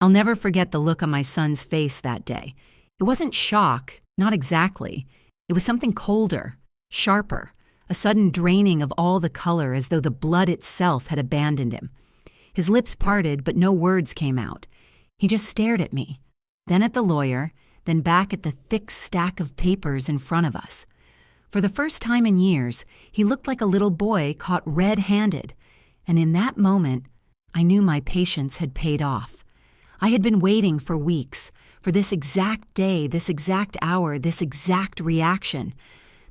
I'll never forget the look on my son's face that day. It wasn't shock, not exactly. It was something colder, sharper, a sudden draining of all the color as though the blood itself had abandoned him. His lips parted, but no words came out. He just stared at me, then at the lawyer, then back at the thick stack of papers in front of us. For the first time in years, he looked like a little boy caught red-handed, and in that moment, I knew my patience had paid off. I had been waiting for weeks, for this exact day, this exact hour, this exact reaction.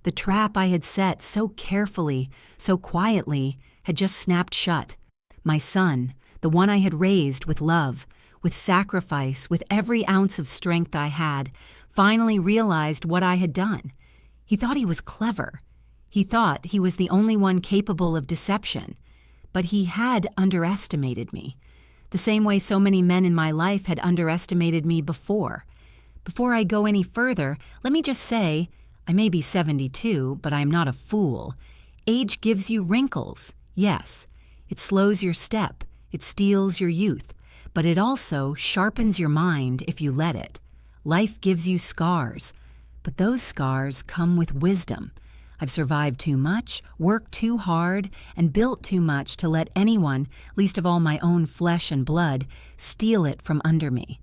The trap I had set so carefully, so quietly, had just snapped shut. My son, the one I had raised with love, with sacrifice, with every ounce of strength I had, finally realized what I had done. He thought he was clever. He thought he was the only one capable of deception. But he had underestimated me, the same way so many men in my life had underestimated me before. Before I go any further, let me just say, I may be 72, but I am not a fool. Age gives you wrinkles, yes. It slows your step, it steals your youth, but it also sharpens your mind if you let it. Life gives you scars, but those scars come with wisdom. I've survived too much, worked too hard, and built too much to let anyone, least of all my own flesh and blood, steal it from under me.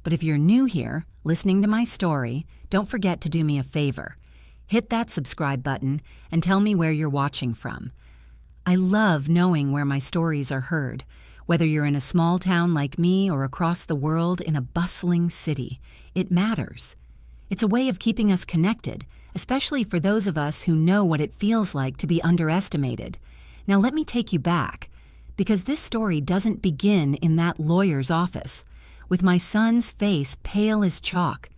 But if you're new here, listening to my story, don't forget to do me a favor. Hit that subscribe button and tell me where you're watching from. I love knowing where my stories are heard, whether you're in a small town like me or across the world in a bustling city. It matters. It's a way of keeping us connected, especially for those of us who know what it feels like to be underestimated. Now let me take you back, because this story doesn't begin in that lawyer's office, with my son's face pale as chalk.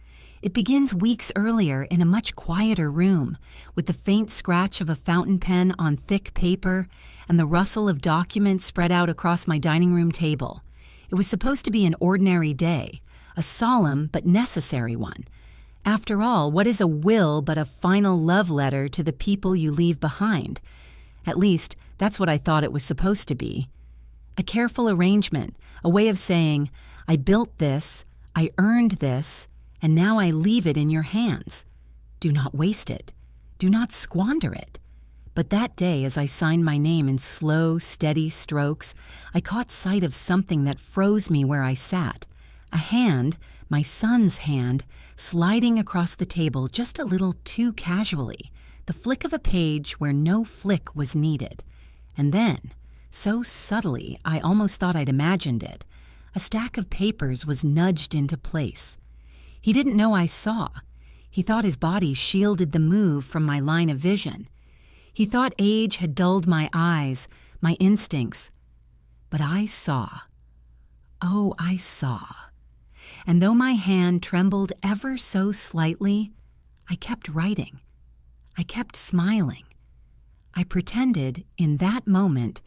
It begins weeks earlier in a much quieter room, with the faint scratch of a fountain pen on thick paper and the rustle of documents spread out across my dining room table. It was supposed to be an ordinary day, a solemn but necessary one. After all, what is a will but a final love letter to the people you leave behind? At least, that's what I thought it was supposed to be. A careful arrangement, a way of saying, I built this, I earned this, and now I leave it in your hands. Do not waste it. Do not squander it. But that day, as I signed my name in slow, steady strokes, I caught sight of something that froze me where I sat. A hand, my son's hand, sliding across the table just a little too casually, the flick of a page where no flick was needed. And then, so subtly I almost thought I'd imagined it, a stack of papers was nudged into place. He didn't know I saw. He thought his body shielded the move from my line of vision. He thought age had dulled my eyes, my instincts. But I saw. Oh, I saw. And though my hand trembled ever so slightly, I kept writing. I kept smiling. I pretended, in that moment,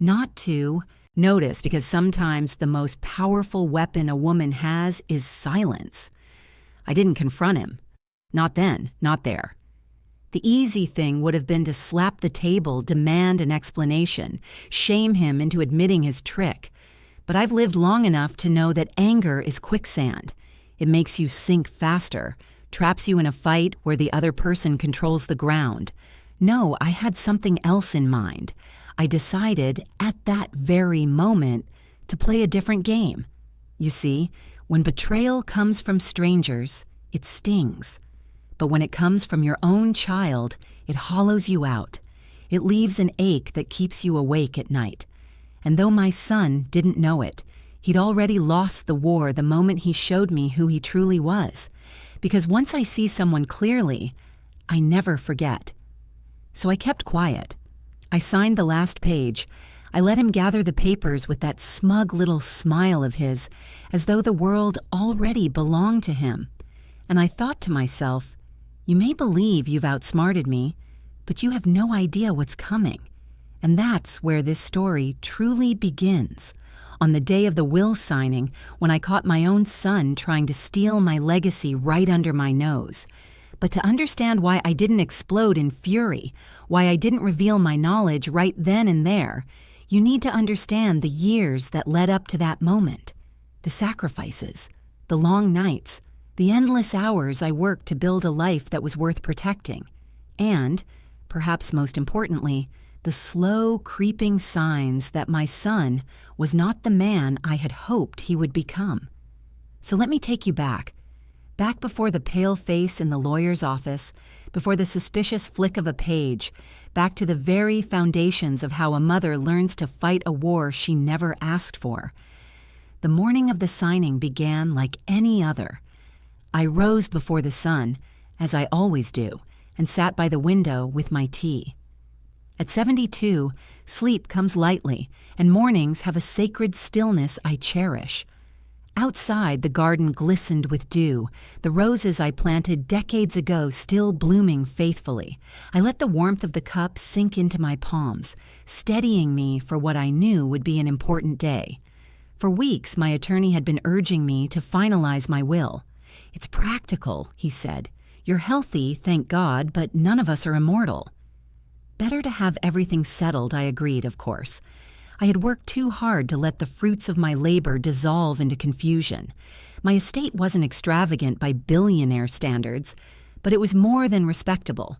not to notice, because sometimes the most powerful weapon a woman has is silence. I didn't confront him. Not then, not there. The easy thing would have been to slap the table, demand an explanation, shame him into admitting his trick. But I've lived long enough to know that anger is quicksand. It makes you sink faster, traps you in a fight where the other person controls the ground. No, I had something else in mind. I decided, at that very moment, to play a different game. You see, when betrayal comes from strangers, it stings. But when it comes from your own child, it hollows you out. It leaves an ache that keeps you awake at night. And though my son didn't know it, he'd already lost the war the moment he showed me who he truly was. Because once I see someone clearly, I never forget. So I kept quiet. I signed the last page. I let him gather the papers with that smug little smile of his, as though the world already belonged to him. And I thought to myself, you may believe you've outsmarted me, but you have no idea what's coming. And that's where this story truly begins. On the day of the will signing, when I caught my own son trying to steal my legacy right under my nose. But to understand why I didn't explode in fury, why I didn't reveal my knowledge right then and there, you need to understand the years that led up to that moment. The The sacrifices, the long nights, the endless hours I worked to build a life that was worth protecting, and, perhaps most importantly, the slow, creeping signs that my son was not the man I had hoped he would become. So let me take you back before the pale face in the lawyer's office, before the suspicious flick of a page, back to the very foundations of how a mother learns to fight a war she never asked for. The morning of the signing began like any other. I rose before the sun, as I always do, and sat by the window with my tea. At 72, sleep comes lightly, and mornings have a sacred stillness I cherish. Outside, the garden glistened with dew, the roses I planted decades ago still blooming faithfully. I let the warmth of the cup sink into my palms, steadying me for what I knew would be an important day. For weeks, my attorney had been urging me to finalize my will. "It's practical," he said. "You're healthy, thank God, but none of us are immortal." Better to have everything settled, I agreed, of course. I had worked too hard to let the fruits of my labor dissolve into confusion. My estate wasn't extravagant by billionaire standards, but it was more than respectable.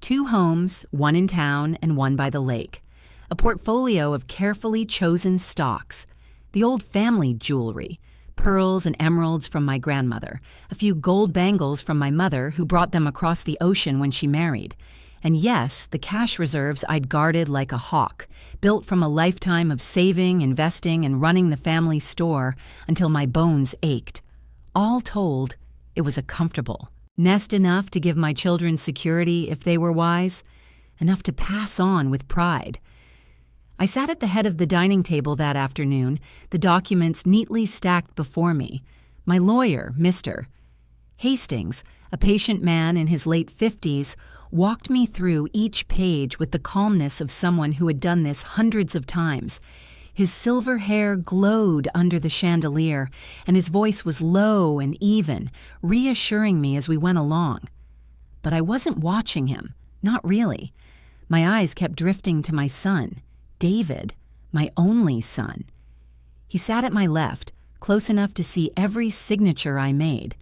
2 homes, one in town and one by the lake. A portfolio of carefully chosen stocks. The old family jewelry, pearls and emeralds from my grandmother, a few gold bangles from my mother who brought them across the ocean when she married. And yes, the cash reserves I'd guarded like a hawk, built from a lifetime of saving, investing, and running the family store until my bones ached. All told, it was a comfortable nest, enough to give my children security if they were wise, enough to pass on with pride. I sat at the head of the dining table that afternoon, the documents neatly stacked before me. My lawyer, Mr. Hastings, a patient man in his late 50s, walked me through each page with the calmness of someone who had done this hundreds of times. His silver hair glowed under the chandelier, and his voice was low and even, reassuring me as we went along. But I wasn't watching him, not really. My eyes kept drifting to my son, David, my only son. He sat at my left, close enough to see every signature I made.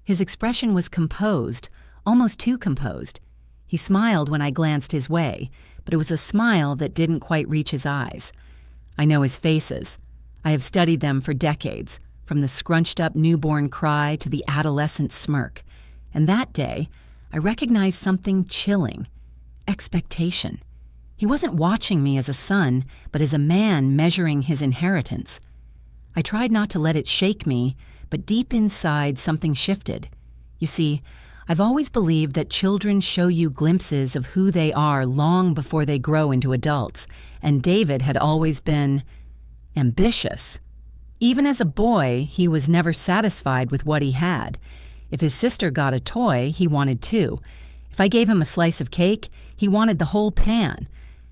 His expression was composed, almost too composed. He smiled when I glanced his way, but it was a smile that didn't quite reach his eyes. I know his faces. I have studied them for decades, from the scrunched-up newborn cry to the adolescent smirk. And that day, I recognized something chilling: expectation. He wasn't watching me as a son, but as a man measuring his inheritance. I tried not to let it shake me, but deep inside something shifted. You see, I've always believed that children show you glimpses of who they are long before they grow into adults, and David had always been ambitious. Even as a boy, he was never satisfied with what he had. If his sister got a toy, he wanted 2. If I gave him a slice of cake, he wanted the whole pan.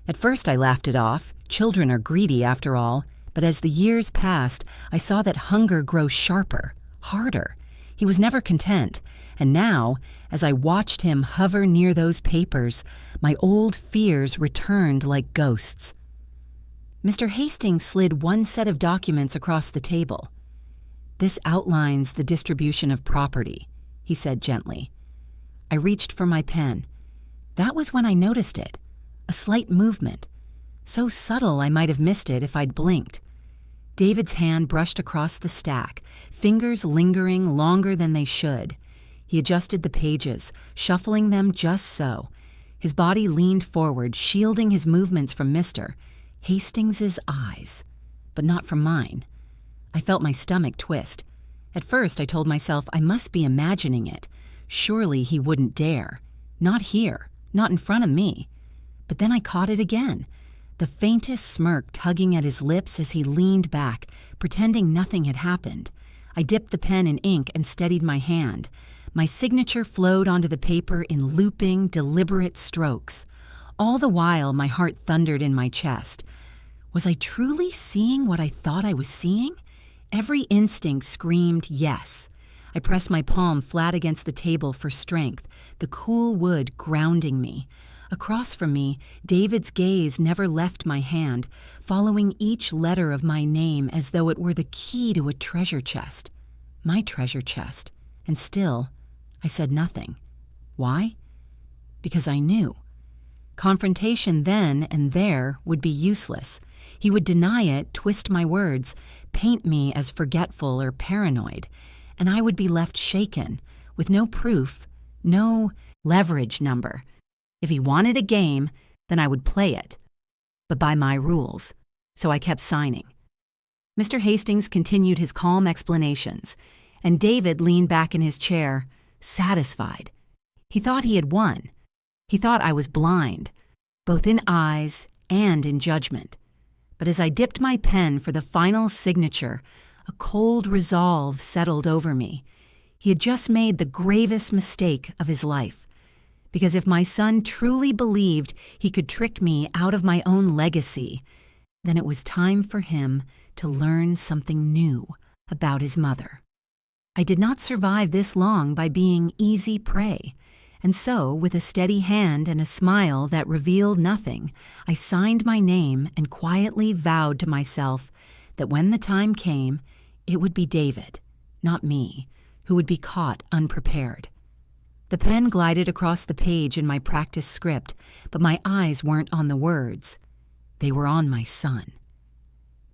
At first I laughed it off. Children are greedy after all. But as the years passed, I saw that hunger grow sharper, harder. He was never content. And now, as I watched him hover near those papers, my old fears returned like ghosts. Mr. Hastings slid one set of documents across the table. "This outlines the distribution of property," he said gently. I reached for my pen. That was when I noticed it, a slight movement. So subtle I might have missed it if I'd blinked. David's hand brushed across the stack, fingers lingering longer than they should. He adjusted the pages, shuffling them just so. His body leaned forward, shielding his movements from Mr. Hastings's eyes, but not from mine. I felt my stomach twist. At first, I told myself I must be imagining it. Surely he wouldn't dare. Not here, not in front of me. But then I caught it again, the faintest smirk tugging at his lips as he leaned back, pretending nothing had happened. I dipped the pen in ink and steadied my hand. My signature flowed onto the paper in looping, deliberate strokes. All the while, my heart thundered in my chest. Was I truly seeing what I thought I was seeing? Every instinct screamed yes. I pressed my palm flat against the table for strength, the cool wood grounding me. Across from me, David's gaze never left my hand, following each letter of my name as though it were the key to a treasure chest. My treasure chest. And still, I said nothing. Why? Because I knew. Confrontation then and there would be useless. He would deny it, twist my words, paint me as forgetful or paranoid, and I would be left shaken, with no proof, no leverage number. If he wanted a game, then I would play it, but by my rules, so I kept signing. Mr. Hastings continued his calm explanations, and David leaned back in his chair, satisfied. He thought he had won. He thought I was blind, both in eyes and in judgment. But as I dipped my pen for the final signature, a cold resolve settled over me. He had just made the gravest mistake of his life. Because if my son truly believed he could trick me out of my own legacy, then it was time for him to learn something new about his mother. I did not survive this long by being easy prey, and so, with a steady hand and a smile that revealed nothing, I signed my name and quietly vowed to myself that when the time came, it would be David, not me, who would be caught unprepared. The pen glided across the page in my practice script, but my eyes weren't on the words. They were on my son.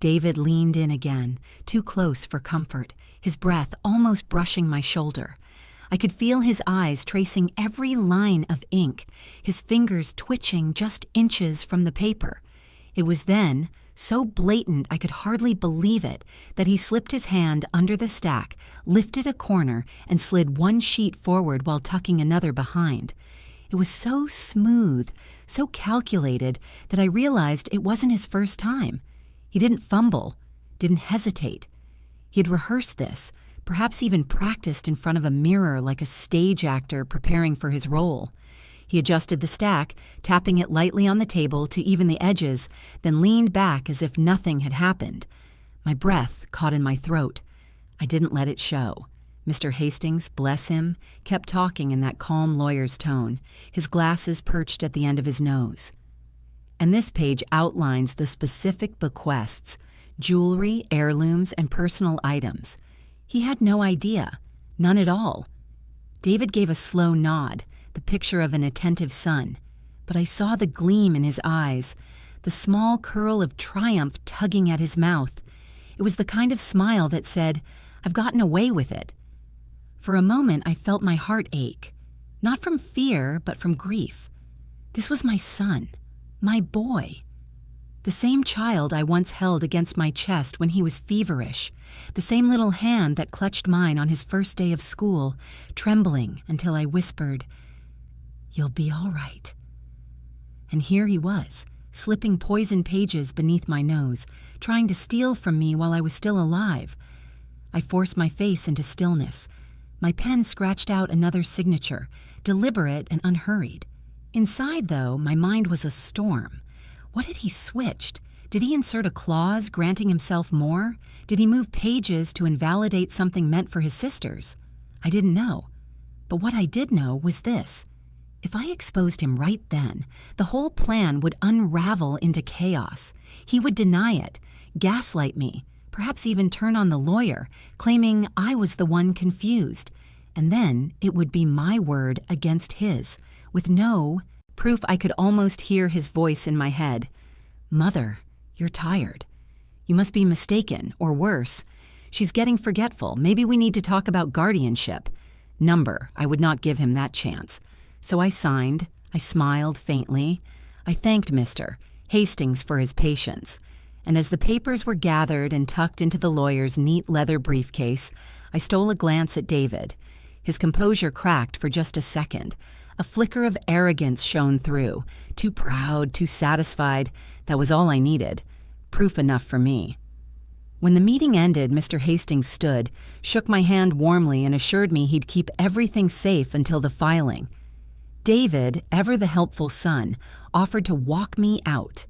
David leaned in again, too close for comfort, his breath almost brushing my shoulder. I could feel his eyes tracing every line of ink, his fingers twitching just inches from the paper. It was then, so blatant I could hardly believe it, that he slipped his hand under the stack, lifted a corner, and slid one sheet forward while tucking another behind. It was so smooth, so calculated, that I realized it wasn't his first time. He didn't fumble, didn't hesitate. He had rehearsed this, perhaps even practiced in front of a mirror like a stage actor preparing for his role. He adjusted the stack, tapping it lightly on the table to even the edges, then leaned back as if nothing had happened. My breath caught in my throat. I didn't let it show. Mr. Hastings, bless him, kept talking in that calm lawyer's tone, his glasses perched at the end of his nose. And this page outlines the specific bequests, jewelry, heirlooms, and personal items. He had no idea, none at all. David gave a slow nod, the picture of an attentive son, but I saw the gleam in his eyes, the small curl of triumph tugging at his mouth. It was the kind of smile that said, "I've gotten away with it." For a moment, I felt my heart ache, not from fear, but from grief. This was my son, my boy. The same child I once held against my chest when he was feverish, the same little hand that clutched mine on his first day of school, trembling until I whispered, "You'll be all right." And here he was, slipping poison pages beneath my nose, trying to steal from me while I was still alive. I forced my face into stillness. My pen scratched out another signature, deliberate and unhurried. Inside, though, my mind was a storm. What had he switched? Did he insert a clause granting himself more? Did he move pages to invalidate something meant for his sisters? I didn't know. But what I did know was this. If I exposed him right then, the whole plan would unravel into chaos. He would deny it, gaslight me, perhaps even turn on the lawyer, claiming I was the one confused. And then it would be my word against his, with no proof. I could almost hear his voice in my head. "Mother, you're tired. You must be mistaken, or worse. She's getting forgetful. Maybe we need to talk about guardianship." Number, I would not give him that chance. So I signed. I smiled faintly. I thanked Mr. Hastings for his patience. And as the papers were gathered and tucked into the lawyer's neat leather briefcase, I stole a glance at David. His composure cracked for just a second. A flicker of arrogance shone through. Too proud, too satisfied. That was all I needed. Proof enough for me. When the meeting ended, Mr. Hastings stood, shook my hand warmly, and assured me he'd keep everything safe until the filing. David, ever the helpful son, offered to walk me out.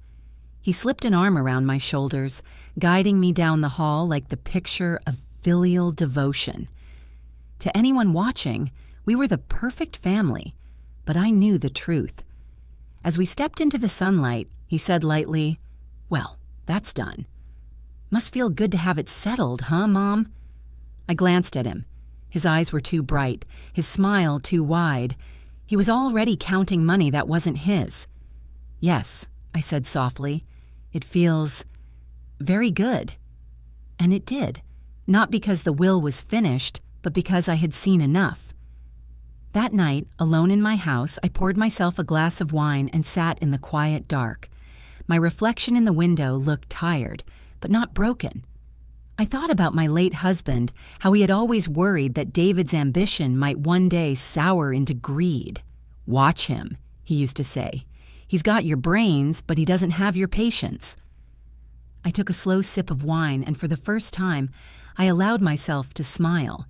He slipped an arm around my shoulders, guiding me down the hall like the picture of filial devotion. To anyone watching, we were the perfect family, but I knew the truth. As we stepped into the sunlight, he said lightly, "Well, that's done. Must feel good to have it settled, huh, Mom?" I glanced at him. His eyes were too bright, his smile too wide. He was already counting money that wasn't his. "Yes," I said softly. "It feels very good." And it did, not because the will was finished, but because I had seen enough. That night, alone in my house, I poured myself a glass of wine and sat in the quiet dark. My reflection in the window looked tired, but not broken. I thought about my late husband, how he had always worried that David's ambition might one day sour into greed. "Watch him," he used to say. "He's got your brains, but he doesn't have your patience." I took a slow sip of wine, and for the first time, I allowed myself to smile.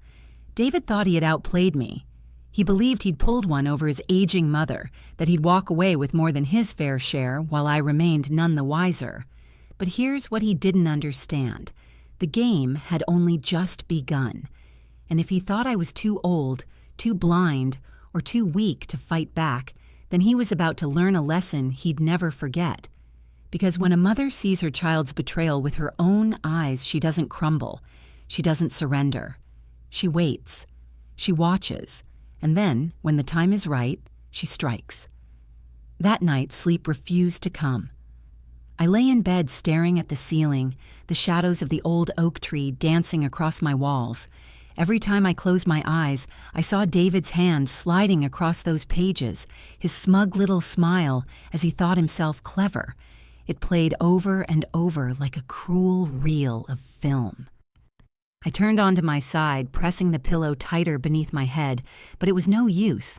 David thought he had outplayed me. He believed he'd pulled one over his aging mother, that he'd walk away with more than his fair share while I remained none the wiser. But here's what he didn't understand. The game had only just begun. And if he thought I was too old, too blind, or too weak to fight back, then he was about to learn a lesson he'd never forget. Because when a mother sees her child's betrayal with her own eyes, she doesn't crumble. She doesn't surrender. She waits. She watches. And then, when the time is right, she strikes. That night, sleep refused to come. I lay in bed staring at the ceiling, the shadows of the old oak tree dancing across my walls. Every time I closed my eyes, I saw David's hand sliding across those pages, his smug little smile as he thought himself clever. It played over and over like a cruel reel of film. I turned onto my side, pressing the pillow tighter beneath my head, but it was no use.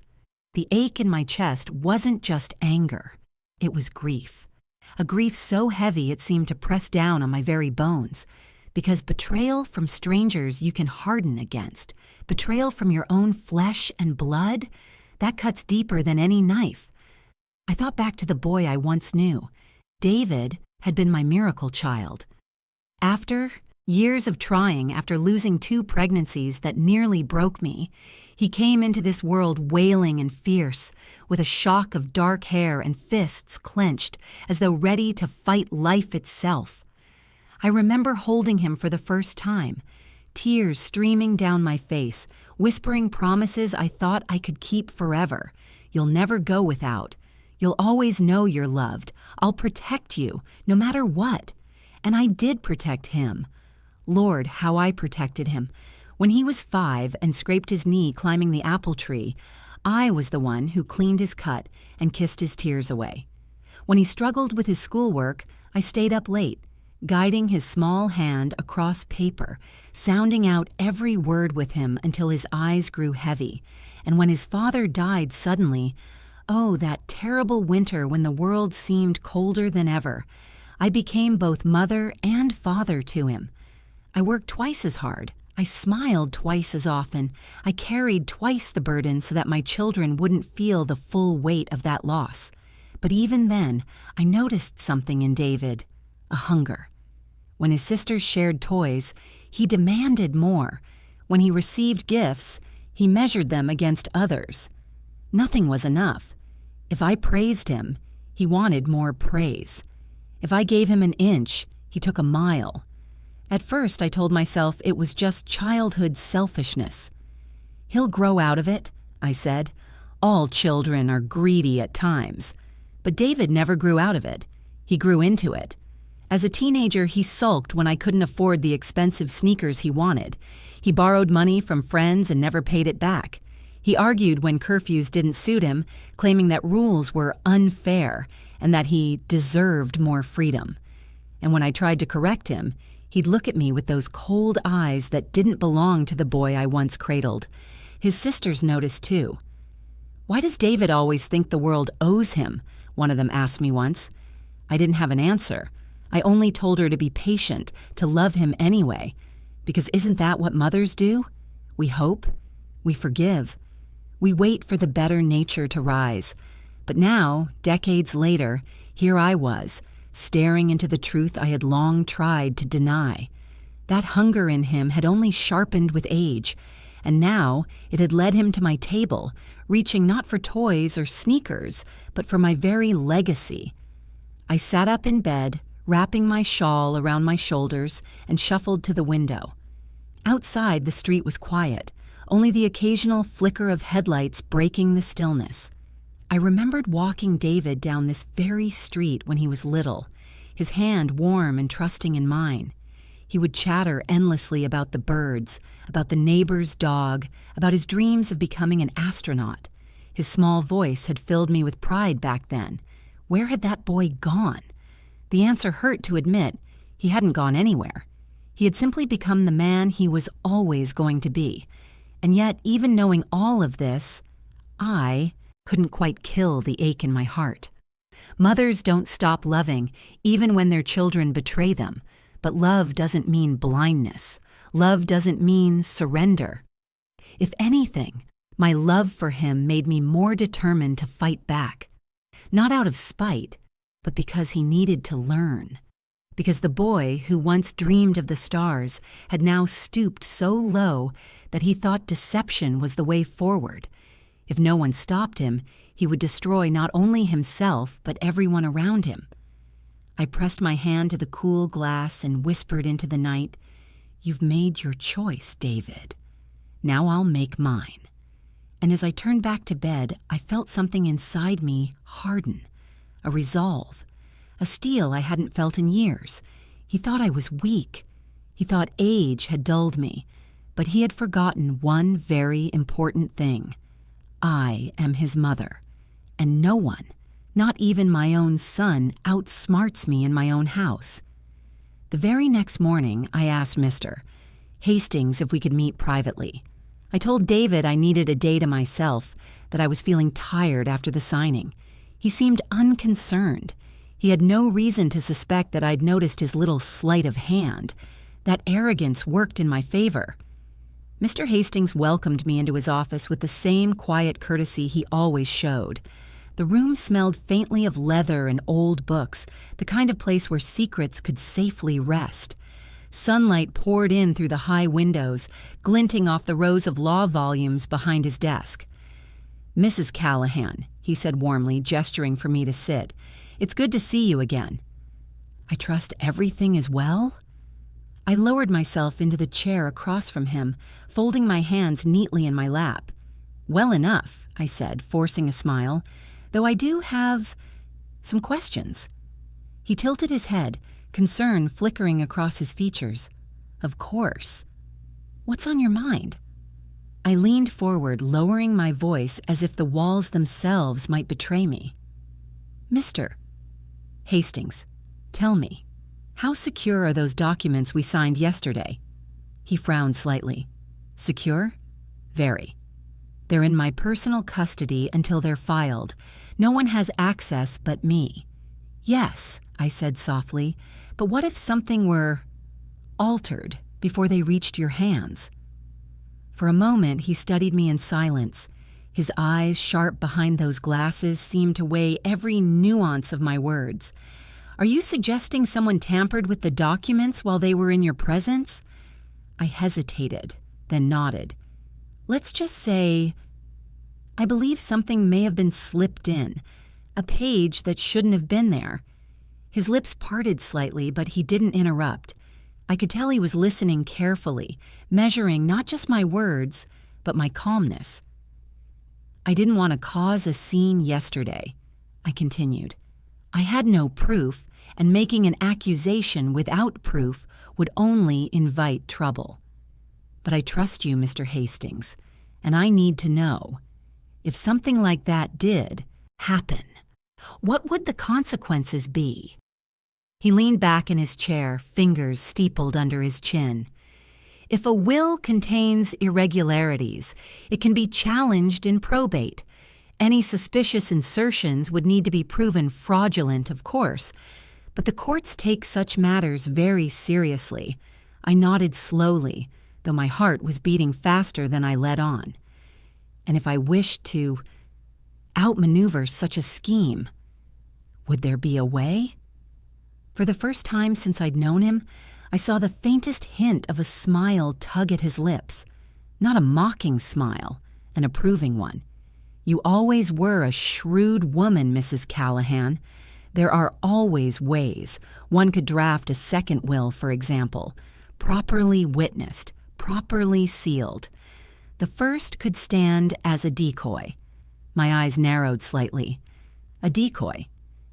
The ache in my chest wasn't just anger. It was grief. A grief so heavy it seemed to press down on my very bones. Because betrayal from strangers you can harden against. Betrayal from your own flesh and blood, that cuts deeper than any knife. I thought back to the boy I once knew. David had been my miracle child. After years of trying, after losing 2 pregnancies that nearly broke me, he came into this world wailing and fierce, with a shock of dark hair and fists clenched, as though ready to fight life itself. I remember holding him for the first time, tears streaming down my face, whispering promises I thought I could keep forever. "You'll never go without. You'll always know you're loved. I'll protect you, no matter what." And I did protect him. Lord, how I protected him. When he was 5 and scraped his knee climbing the apple tree, I was the one who cleaned his cut and kissed his tears away. When he struggled with his schoolwork, I stayed up late, guiding his small hand across paper, sounding out every word with him until his eyes grew heavy. And when his father died suddenly, oh, that terrible winter when the world seemed colder than ever, I became both mother and father to him. I worked twice as hard. I smiled twice as often. I carried twice the burden so that my children wouldn't feel the full weight of that loss. But even then, I noticed something in David, a hunger. When his sisters shared toys, he demanded more. When he received gifts, he measured them against others. Nothing was enough. If I praised him, he wanted more praise. If I gave him an inch, he took a mile. At first, I told myself it was just childhood selfishness. "He'll grow out of it," I said. "All children are greedy at times." But David never grew out of it. He grew into it. As a teenager, he sulked when I couldn't afford the expensive sneakers he wanted. He borrowed money from friends and never paid it back. He argued when curfews didn't suit him, claiming that rules were unfair and that he deserved more freedom. And when I tried to correct him, he'd look at me with those cold eyes that didn't belong to the boy I once cradled. His sisters noticed too. "Why does David always think the world owes him?" one of them asked me once. I didn't have an answer. I only told her to be patient, to love him anyway. Because isn't that what mothers do? We hope. We forgive. We wait for the better nature to rise. But now, decades later, here I was, staring into the truth I had long tried to deny. That hunger in him had only sharpened with age, and now it had led him to my table, reaching not for toys or sneakers, but for my very legacy. I sat up in bed, wrapping my shawl around my shoulders, and shuffled to the window. Outside, the street was quiet, only the occasional flicker of headlights breaking the stillness. I remembered walking David down this very street when he was little, his hand warm and trusting in mine. He would chatter endlessly about the birds, about the neighbor's dog, about his dreams of becoming an astronaut. His small voice had filled me with pride back then. Where had that boy gone? The answer hurt to admit. He hadn't gone anywhere. He had simply become the man he was always going to be. And yet, even knowing all of this, I couldn't quite kill the ache in my heart. Mothers don't stop loving, even when their children betray them. But love doesn't mean blindness. Love doesn't mean surrender. If anything, my love for him made me more determined to fight back. Not out of spite, but because he needed to learn. Because the boy who once dreamed of the stars had now stooped so low that he thought deception was the way forward. If no one stopped him, he would destroy not only himself, but everyone around him. I pressed my hand to the cool glass and whispered into the night, "You've made your choice, David. Now I'll make mine." And as I turned back to bed, I felt something inside me harden, a resolve, a steel I hadn't felt in years. He thought I was weak. He thought age had dulled me, but he had forgotten one very important thing. I am his mother, and no one, not even my own son, outsmarts me in my own house. The very next morning, I asked Mr. Hastings if we could meet privately. I told David I needed a day to myself, that I was feeling tired after the signing. He seemed unconcerned. He had no reason to suspect that I'd noticed his little sleight of hand. That arrogance worked in my favor. Mr. Hastings welcomed me into his office with the same quiet courtesy he always showed. The room smelled faintly of leather and old books, the kind of place where secrets could safely rest. Sunlight poured in through the high windows, glinting off the rows of law volumes behind his desk. "Mrs. Callahan," he said warmly, gesturing for me to sit. "It's good to see you again." "I trust everything is well?" I lowered myself into the chair across from him, folding my hands neatly in my lap. "Well enough," I said, forcing a smile, "though I do have some questions." He tilted his head, concern flickering across his features. "Of course. What's on your mind?" I leaned forward, lowering my voice as if the walls themselves might betray me. "Mr. Hastings, tell me, how secure are those documents we signed yesterday?" He frowned slightly. "Secure? Very. They're in my personal custody until they're filed. No one has access but me." "Yes," I said softly, "but what if something were altered before they reached your hands?" For a moment, he studied me in silence. His eyes, sharp behind those glasses, seemed to weigh every nuance of my words. "Are you suggesting someone tampered with the documents while they were in your presence?" I hesitated, then nodded. "Let's just say, I believe something may have been slipped in, a page that shouldn't have been there." His lips parted slightly, but he didn't interrupt. I could tell he was listening carefully, measuring not just my words, but my calmness. "I didn't want to cause a scene yesterday," I continued. "I had no proof, and making an accusation without proof would only invite trouble. But I trust you, Mr. Hastings, and I need to know, if something like that did happen, what would the consequences be?" He leaned back in his chair, fingers steepled under his chin. "If a will contains irregularities, it can be challenged in probate. Any suspicious insertions would need to be proven fraudulent, of course, but the courts take such matters very seriously." I nodded slowly, though my heart was beating faster than I let on. "And if I wished to outmaneuver such a scheme, would there be a way?" For the first time since I'd known him, I saw the faintest hint of a smile tug at his lips. not a mocking smile, an approving one. "You always were a shrewd woman, Mrs. Callahan. There are always ways. One could draft a second will, for example, properly witnessed, properly sealed. The first could stand as a decoy." My eyes narrowed slightly. "A decoy?"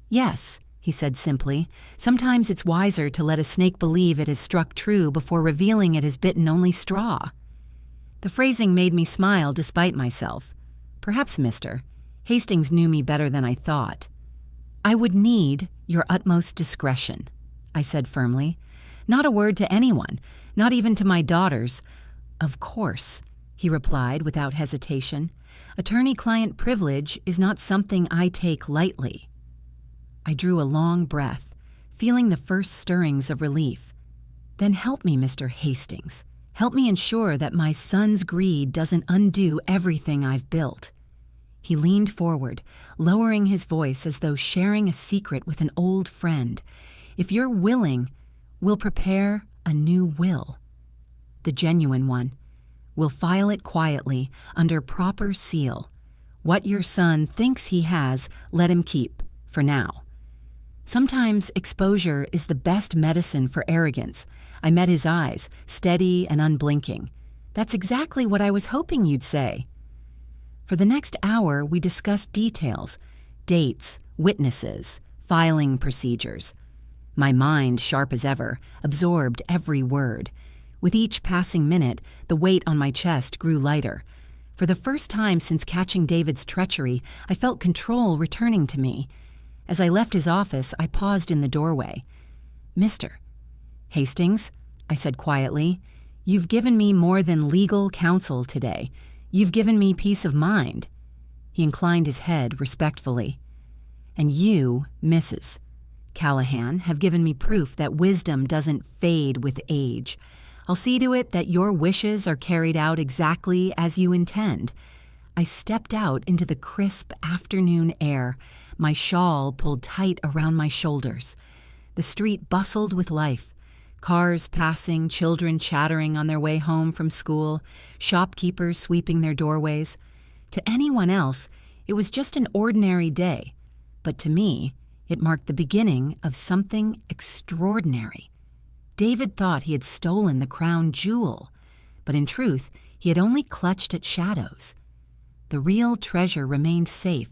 "Yes," he said simply. "Sometimes it's wiser to let a snake believe it has struck true before revealing it has bitten only straw." The phrasing made me smile despite myself. "Perhaps, mister, Hastings knew me better than I thought." "I would need your utmost discretion," I said firmly. "Not a word to anyone, not even to my daughters." "Of course," he replied without hesitation. "Attorney-client privilege is not something I take lightly." I drew a long breath, feeling the first stirrings of relief. "Then help me, Mr. Hastings. Help me ensure that my son's greed doesn't undo everything I've built." He leaned forward, lowering his voice as though sharing a secret with an old friend. "If you're willing, we'll prepare a new will. The genuine one. We'll file it quietly, under proper seal. What your son thinks he has, let him keep, for now." Sometimes exposure is the best medicine for arrogance. I met his eyes, steady and unblinking. "That's exactly what I was hoping you'd say." For the next hour, we discussed details, dates, witnesses, filing procedures. My mind, sharp as ever, absorbed every word. With each passing minute, the weight on my chest grew lighter. For the first time since catching David's treachery, I felt control returning to me. As I left his office, I paused in the doorway. "Mr. Hastings," I said quietly, "you've given me more than legal counsel today. You've given me peace of mind." He inclined his head respectfully. "And you, Mrs. Callahan, have given me proof that wisdom doesn't fade with age. I'll see to it that your wishes are carried out exactly as you intend." I stepped out into the crisp afternoon air, my shawl pulled tight around my shoulders. The street bustled with life. Cars passing, children chattering on their way home from school, shopkeepers sweeping their doorways. To anyone else, it was just an ordinary day. But to me, it marked the beginning of something extraordinary. David thought he had stolen the crown jewel, but in truth, he had only clutched at shadows. The real treasure remained safe,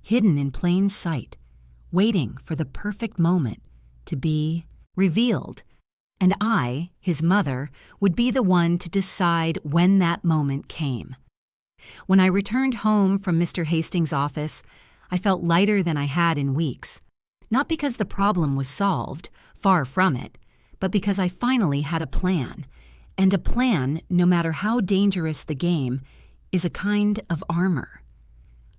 hidden in plain sight, waiting for the perfect moment to be revealed. And I, his mother, would be the one to decide when that moment came. When I returned home from Mr. Hastings' office, I felt lighter than I had in weeks. Not because the problem was solved, far from it, but because I finally had a plan. And a plan, no matter how dangerous the game, is a kind of armor.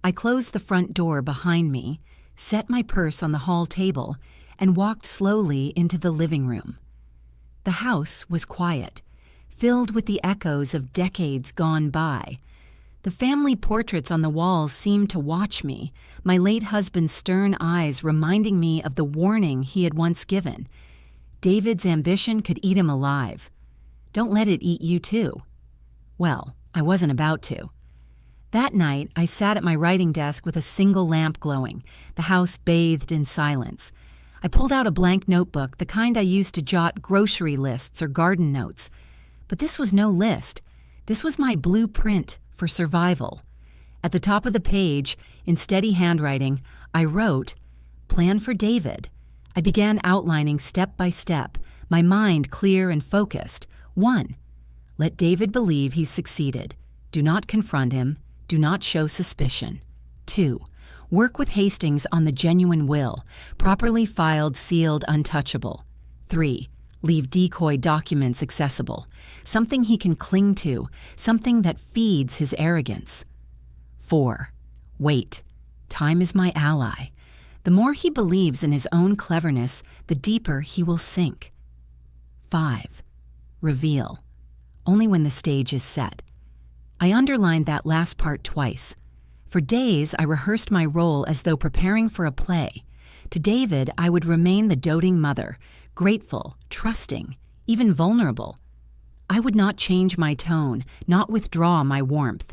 I closed the front door behind me, set my purse on the hall table, and walked slowly into the living room. The house was quiet, filled with the echoes of decades gone by. The family portraits on the walls seemed to watch me, my late husband's stern eyes reminding me of the warning he had once given. David's ambition could eat him alive. Don't let it eat you too. Well, I wasn't about to. That night, I sat at my writing desk with a single lamp glowing, the house bathed in silence. I pulled out a blank notebook, the kind I used to jot grocery lists or garden notes. But this was no list. This was my blueprint for survival. At the top of the page, in steady handwriting, I wrote, "Plan for David." I began outlining step by step, my mind clear and focused. 1. Let David believe he's succeeded. Do not confront him. Do not show suspicion. 2. Work with Hastings on the genuine will, properly filed, sealed, untouchable. 3. Leave decoy documents accessible, something he can cling to, something that feeds his arrogance. 4. Wait. Time is my ally. The more he believes in his own cleverness, the deeper he will sink. 5. Reveal. Only when the stage is set. I underlined that last part twice. For days, I rehearsed my role as though preparing for a play. To David, I would remain the doting mother, grateful, trusting, even vulnerable. I would not change my tone, not withdraw my warmth.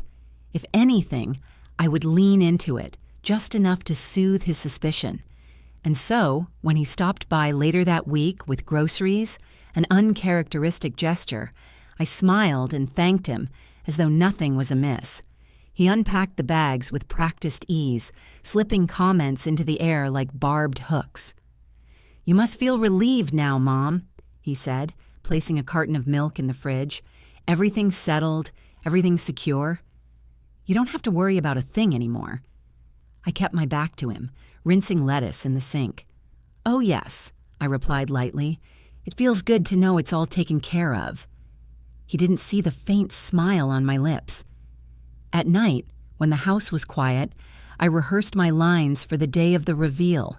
If anything, I would lean into it, just enough to soothe his suspicion. And so, when he stopped by later that week with groceries, an uncharacteristic gesture, I smiled and thanked him as though nothing was amiss. He unpacked the bags with practiced ease, slipping comments into the air like barbed hooks. "You must feel relieved now, Mom," he said, placing a carton of milk in the fridge. "Everything's settled, everything's secure. You don't have to worry about a thing anymore." I kept my back to him, rinsing lettuce in the sink. "Oh, yes," I replied lightly. "It feels good to know it's all taken care of." He didn't see the faint smile on my lips. At night, when the house was quiet, I rehearsed my lines for the day of the reveal.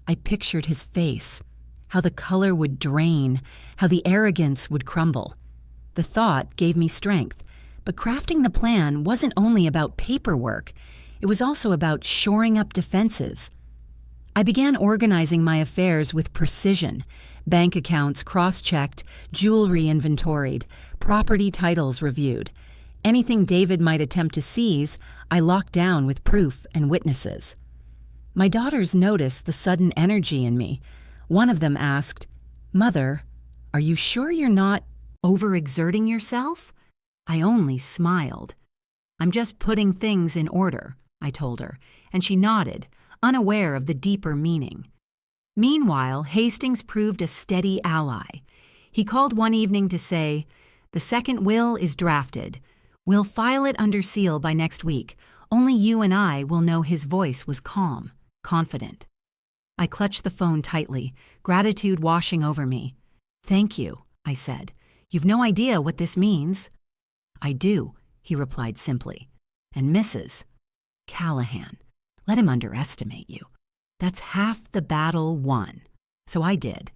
I pictured his face, how the color would drain, how the arrogance would crumble. The thought gave me strength, but crafting the plan wasn't only about paperwork, it was also about shoring up defenses. I began organizing my affairs with precision, bank accounts cross-checked, jewelry inventoried, property titles reviewed. Anything David might attempt to seize, I locked down with proof and witnesses. My daughters noticed the sudden energy in me. One of them asked, "Mother, are you sure you're not overexerting yourself?" I only smiled. "I'm just putting things in order," I told her, and she nodded, unaware of the deeper meaning. Meanwhile, Hastings proved a steady ally. He called one evening to say, "The second will is drafted. We'll file it under seal by next week. Only you and I will know." His voice was calm, confident. I clutched the phone tightly, gratitude washing over me. "Thank you," I said. "You've no idea what this means." "I do," he replied simply. "And Mrs. Callahan, let him underestimate you. That's half the battle won." So I did.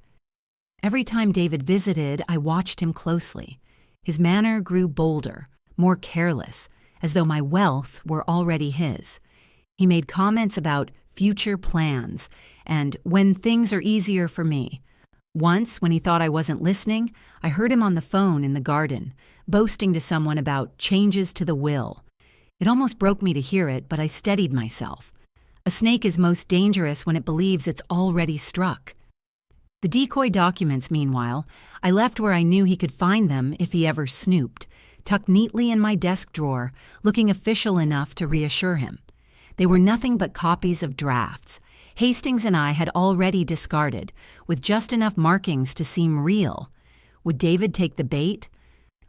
Every time David visited, I watched him closely. His manner grew bolder, more careless, as though my wealth were already his. He made comments about future plans and when things are easier for me. Once, when he thought I wasn't listening, I heard him on the phone in the garden, boasting to someone about changes to the will. It almost broke me to hear it, but I steadied myself. A snake is most dangerous when it believes it's already struck. The decoy documents, meanwhile, I left where I knew he could find them if he ever snooped, tucked neatly in my desk drawer, looking official enough to reassure him. They were nothing but copies of drafts. Hastings and I had already discarded, with just enough markings to seem real. Would David take the bait?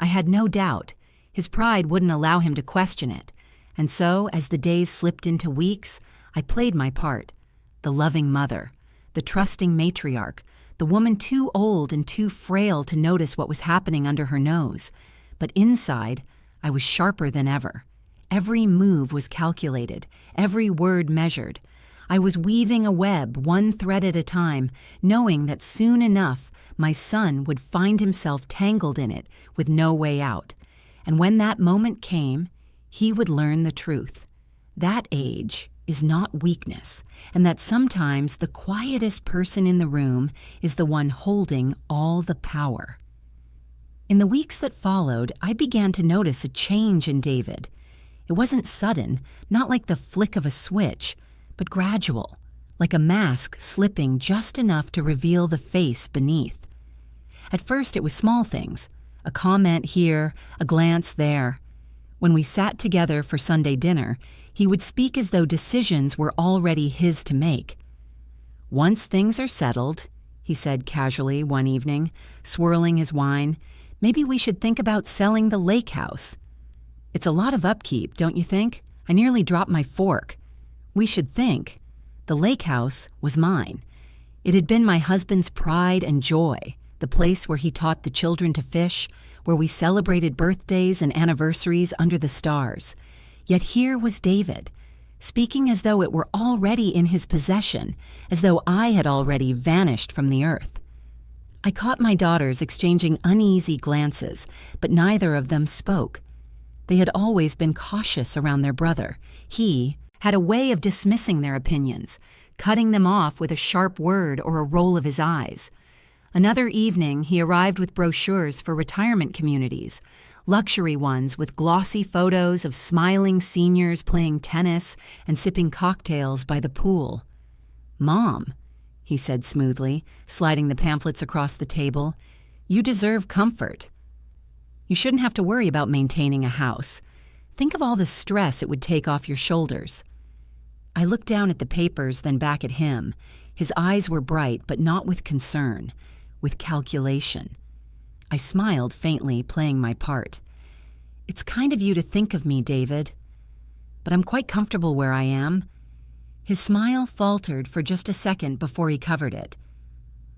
I had no doubt. His pride wouldn't allow him to question it. And so, as the days slipped into weeks, I played my part. The loving mother, the trusting matriarch, the woman too old and too frail to notice what was happening under her nose. But inside, I was sharper than ever. Every move was calculated, every word measured. I was weaving a web, one thread at a time, knowing that soon enough my son would find himself tangled in it with no way out. And when that moment came, he would learn the truth. That age is not weakness, and that sometimes the quietest person in the room is the one holding all the power. In the weeks that followed, I began to notice a change in David. It wasn't sudden, not like the flick of a switch, but gradual, like a mask slipping just enough to reveal the face beneath. At first it was small things, a comment here, a glance there. When we sat together for Sunday dinner, he would speak as though decisions were already his to make. "Once things are settled," he said casually one evening, swirling his wine, "maybe we should think about selling the lake house. It's a lot of upkeep, don't you think? I nearly dropped my fork. We should think. The lake house was mine. It had been my husband's pride and joy, the place where he taught the children to fish, where we celebrated birthdays and anniversaries under the stars. Yet here was David, speaking as though it were already in his possession, as though I had already vanished from the earth. I caught my daughters exchanging uneasy glances, but neither of them spoke. They had always been cautious around their brother. He had a way of dismissing their opinions, cutting them off with a sharp word or a roll of his eyes. Another evening, he arrived with brochures for retirement communities, luxury ones with glossy photos of smiling seniors playing tennis and sipping cocktails by the pool. "Mom," he said smoothly, sliding the pamphlets across the table, "you deserve comfort. You shouldn't have to worry about maintaining a house. Think of all the stress it would take off your shoulders." I looked down at the papers, then back at him. His eyes were bright, but not with concern, with calculation. I smiled faintly, playing my part. "It's kind of you to think of me, David. But I'm quite comfortable where I am." His smile faltered for just a second before he covered it.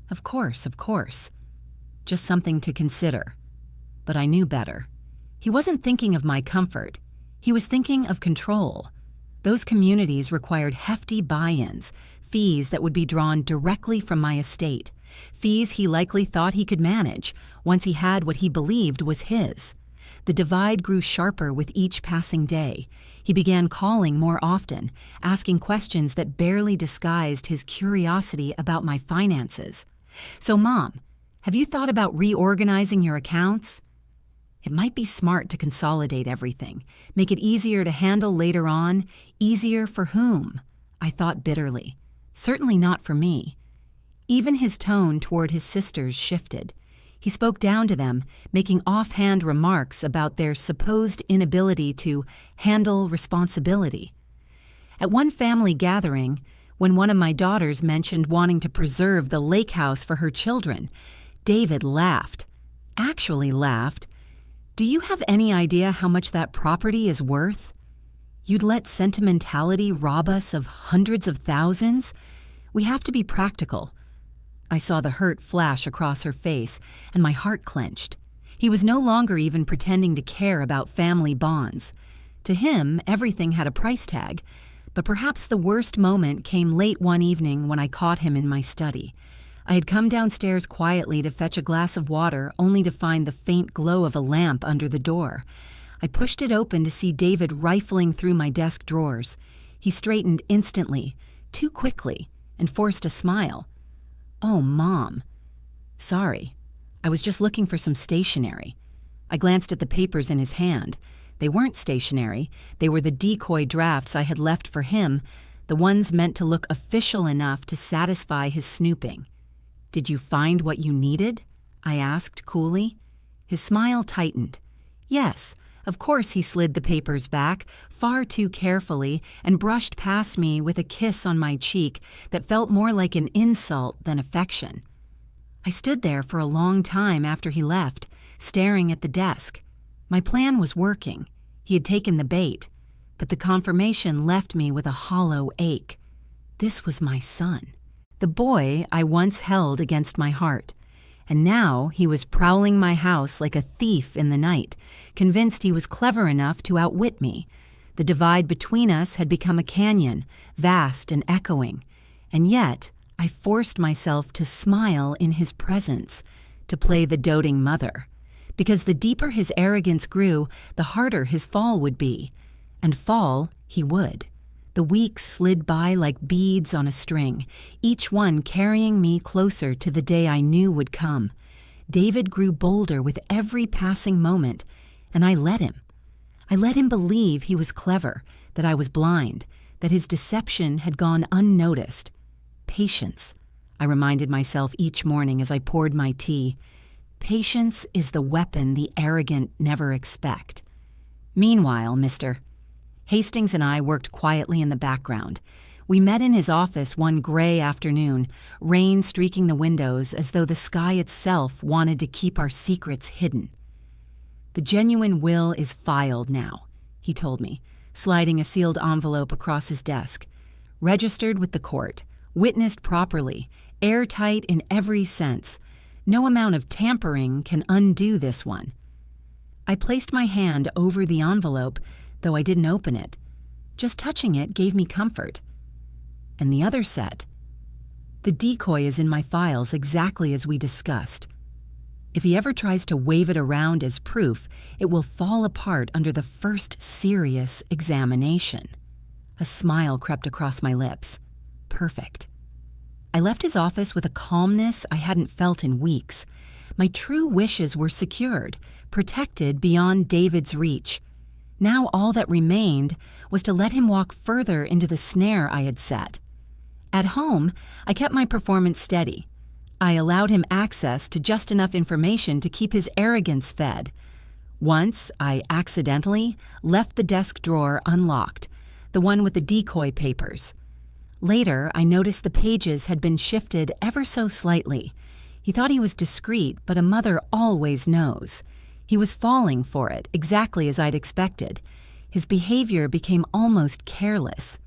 Of course. Just something to consider." But I knew better. He wasn't thinking of my comfort. He was thinking of control. Those communities required hefty buy-ins, fees that would be drawn directly from my estate, fees he likely thought he could manage once he had what he believed was his. The divide grew sharper with each passing day. He began calling more often, asking questions that barely disguised his curiosity about my finances. "So, Mom, have you thought about reorganizing your accounts?" It might be smart to consolidate everything, make it easier to handle later on. Easier for whom? I thought bitterly. Certainly not for me. Even his tone toward his sisters shifted. He spoke down to them, making offhand remarks about their supposed inability to handle responsibility. At one family gathering, when one of my daughters mentioned wanting to preserve the lake house for her children, David laughed. Actually laughed. "Do you have any idea how much that property is worth? You'd let sentimentality rob us of hundreds of thousands? We have to be practical." I saw the hurt flash across her face, and my heart clenched. He was no longer even pretending to care about family bonds. To him, everything had a price tag, but perhaps the worst moment came late one evening when I caught him in my study. I had come downstairs quietly to fetch a glass of water, only to find the faint glow of a lamp under the door. I pushed it open to see David rifling through my desk drawers. He straightened instantly, too quickly, and forced a smile. "Oh, Mom." "Sorry. I was just looking for some stationery." I glanced at the papers in his hand. They weren't stationery. They were the decoy drafts I had left for him, the ones meant to look official enough to satisfy his snooping. "Did you find what you needed?" I asked coolly. His smile tightened. "Yes, of course." He slid the papers back, far too carefully, and brushed past me with a kiss on my cheek that felt more like an insult than affection. I stood there for a long time after he left, staring at the desk. My plan was working. He had taken the bait, but the confirmation left me with a hollow ache. This was my son, the boy I once held against my heart. And now he was prowling my house like a thief in the night, convinced he was clever enough to outwit me. The divide between us had become a canyon, vast and echoing. And yet I forced myself to smile in his presence, to play the doting mother. Because the deeper his arrogance grew, the harder his fall would be. And fall he would. The weeks slid by like beads on a string, each one carrying me closer to the day I knew would come. David grew bolder with every passing moment, and I let him. I let him believe he was clever, that I was blind, that his deception had gone unnoticed. Patience, I reminded myself each morning as I poured my tea. Patience is the weapon the arrogant never expect. Meanwhile, Mr. Hastings and I worked quietly in the background. We met in his office one gray afternoon, rain streaking the windows as though the sky itself wanted to keep our secrets hidden. "The genuine will is filed now," he told me, sliding a sealed envelope across his desk. "Registered with the court, witnessed properly, airtight in every sense. No amount of tampering can undo this one." I placed my hand over the envelope, though I didn't open it. Just touching it gave me comfort. And the other set. The decoy is in my files exactly as we discussed. If he ever tries to wave it around as proof, it will fall apart under the first serious examination. A smile crept across my lips. Perfect. I left his office with a calmness I hadn't felt in weeks. My true wishes were secured, protected beyond David's reach. Now all that remained was to let him walk further into the snare I had set. At home, I kept my performance steady. I allowed him access to just enough information to keep his arrogance fed. Once, I accidentally left the desk drawer unlocked, the one with the decoy papers. Later, I noticed the pages had been shifted ever so slightly. He thought he was discreet, but a mother always knows. He was falling for it, exactly as I'd expected. His behavior became almost careless.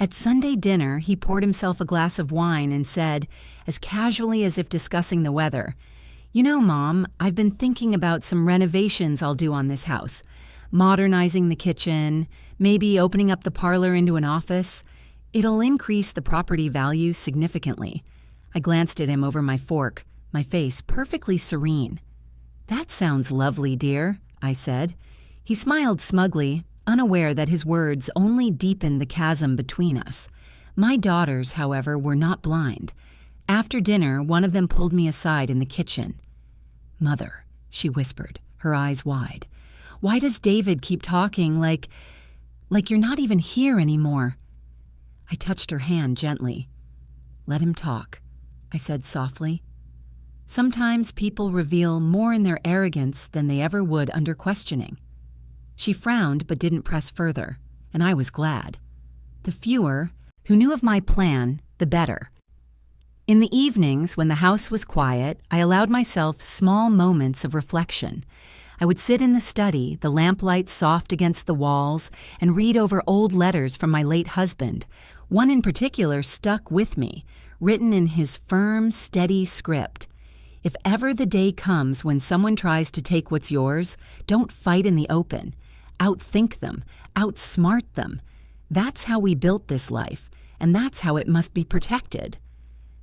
At Sunday dinner, he poured himself a glass of wine and said, as casually as if discussing the weather, "You know, Mom, I've been thinking about some renovations I'll do on this house. Modernizing the kitchen, maybe opening up the parlor into an office. It'll increase the property value significantly." I glanced at him over my fork, my face perfectly serene. "That sounds lovely, dear," I said. He smiled smugly, unaware that his words only deepened the chasm between us. My daughters, however, were not blind. After dinner, one of them pulled me aside in the kitchen. "Mother," she whispered, her eyes wide, "why does David keep talking like you're not even here anymore?" I touched her hand gently. "Let him talk," I said softly. Sometimes people reveal more in their arrogance than they ever would under questioning. She frowned but didn't press further, and I was glad. The fewer who knew of my plan, the better. In the evenings, when the house was quiet, I allowed myself small moments of reflection. I would sit in the study, the lamplight soft against the walls, and read over old letters from my late husband. One in particular stuck with me, written in his firm, steady script. "If ever the day comes when someone tries to take what's yours, don't fight in the open. Outthink them, outsmart them. That's how we built this life, and that's how it must be protected."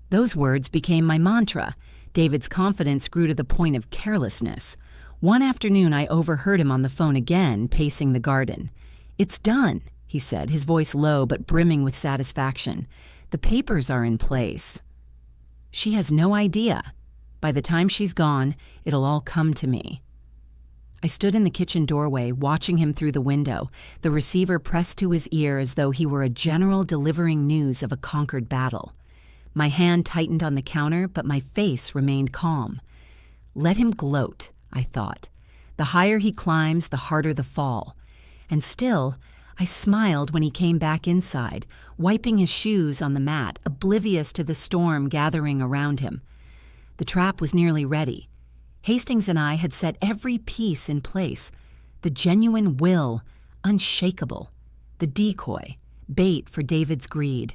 Those words became my mantra. David's confidence grew to the point of carelessness. One afternoon, I overheard him on the phone again, pacing the garden. "It's done," he said, his voice low but brimming with satisfaction. "The papers are in place." She has no idea. By the time she's gone, it'll all come to me. I stood in the kitchen doorway, watching him through the window, the receiver pressed to his ear as though he were a general delivering news of a conquered battle. My hand tightened on the counter, but my face remained calm. Let him gloat, I thought. The higher he climbs, the harder the fall. And still, I smiled when he came back inside, wiping his shoes on the mat, oblivious to the storm gathering around him. The trap was nearly ready. Hastings and I had set every piece in place. The genuine will, unshakable. The decoy, bait for David's greed.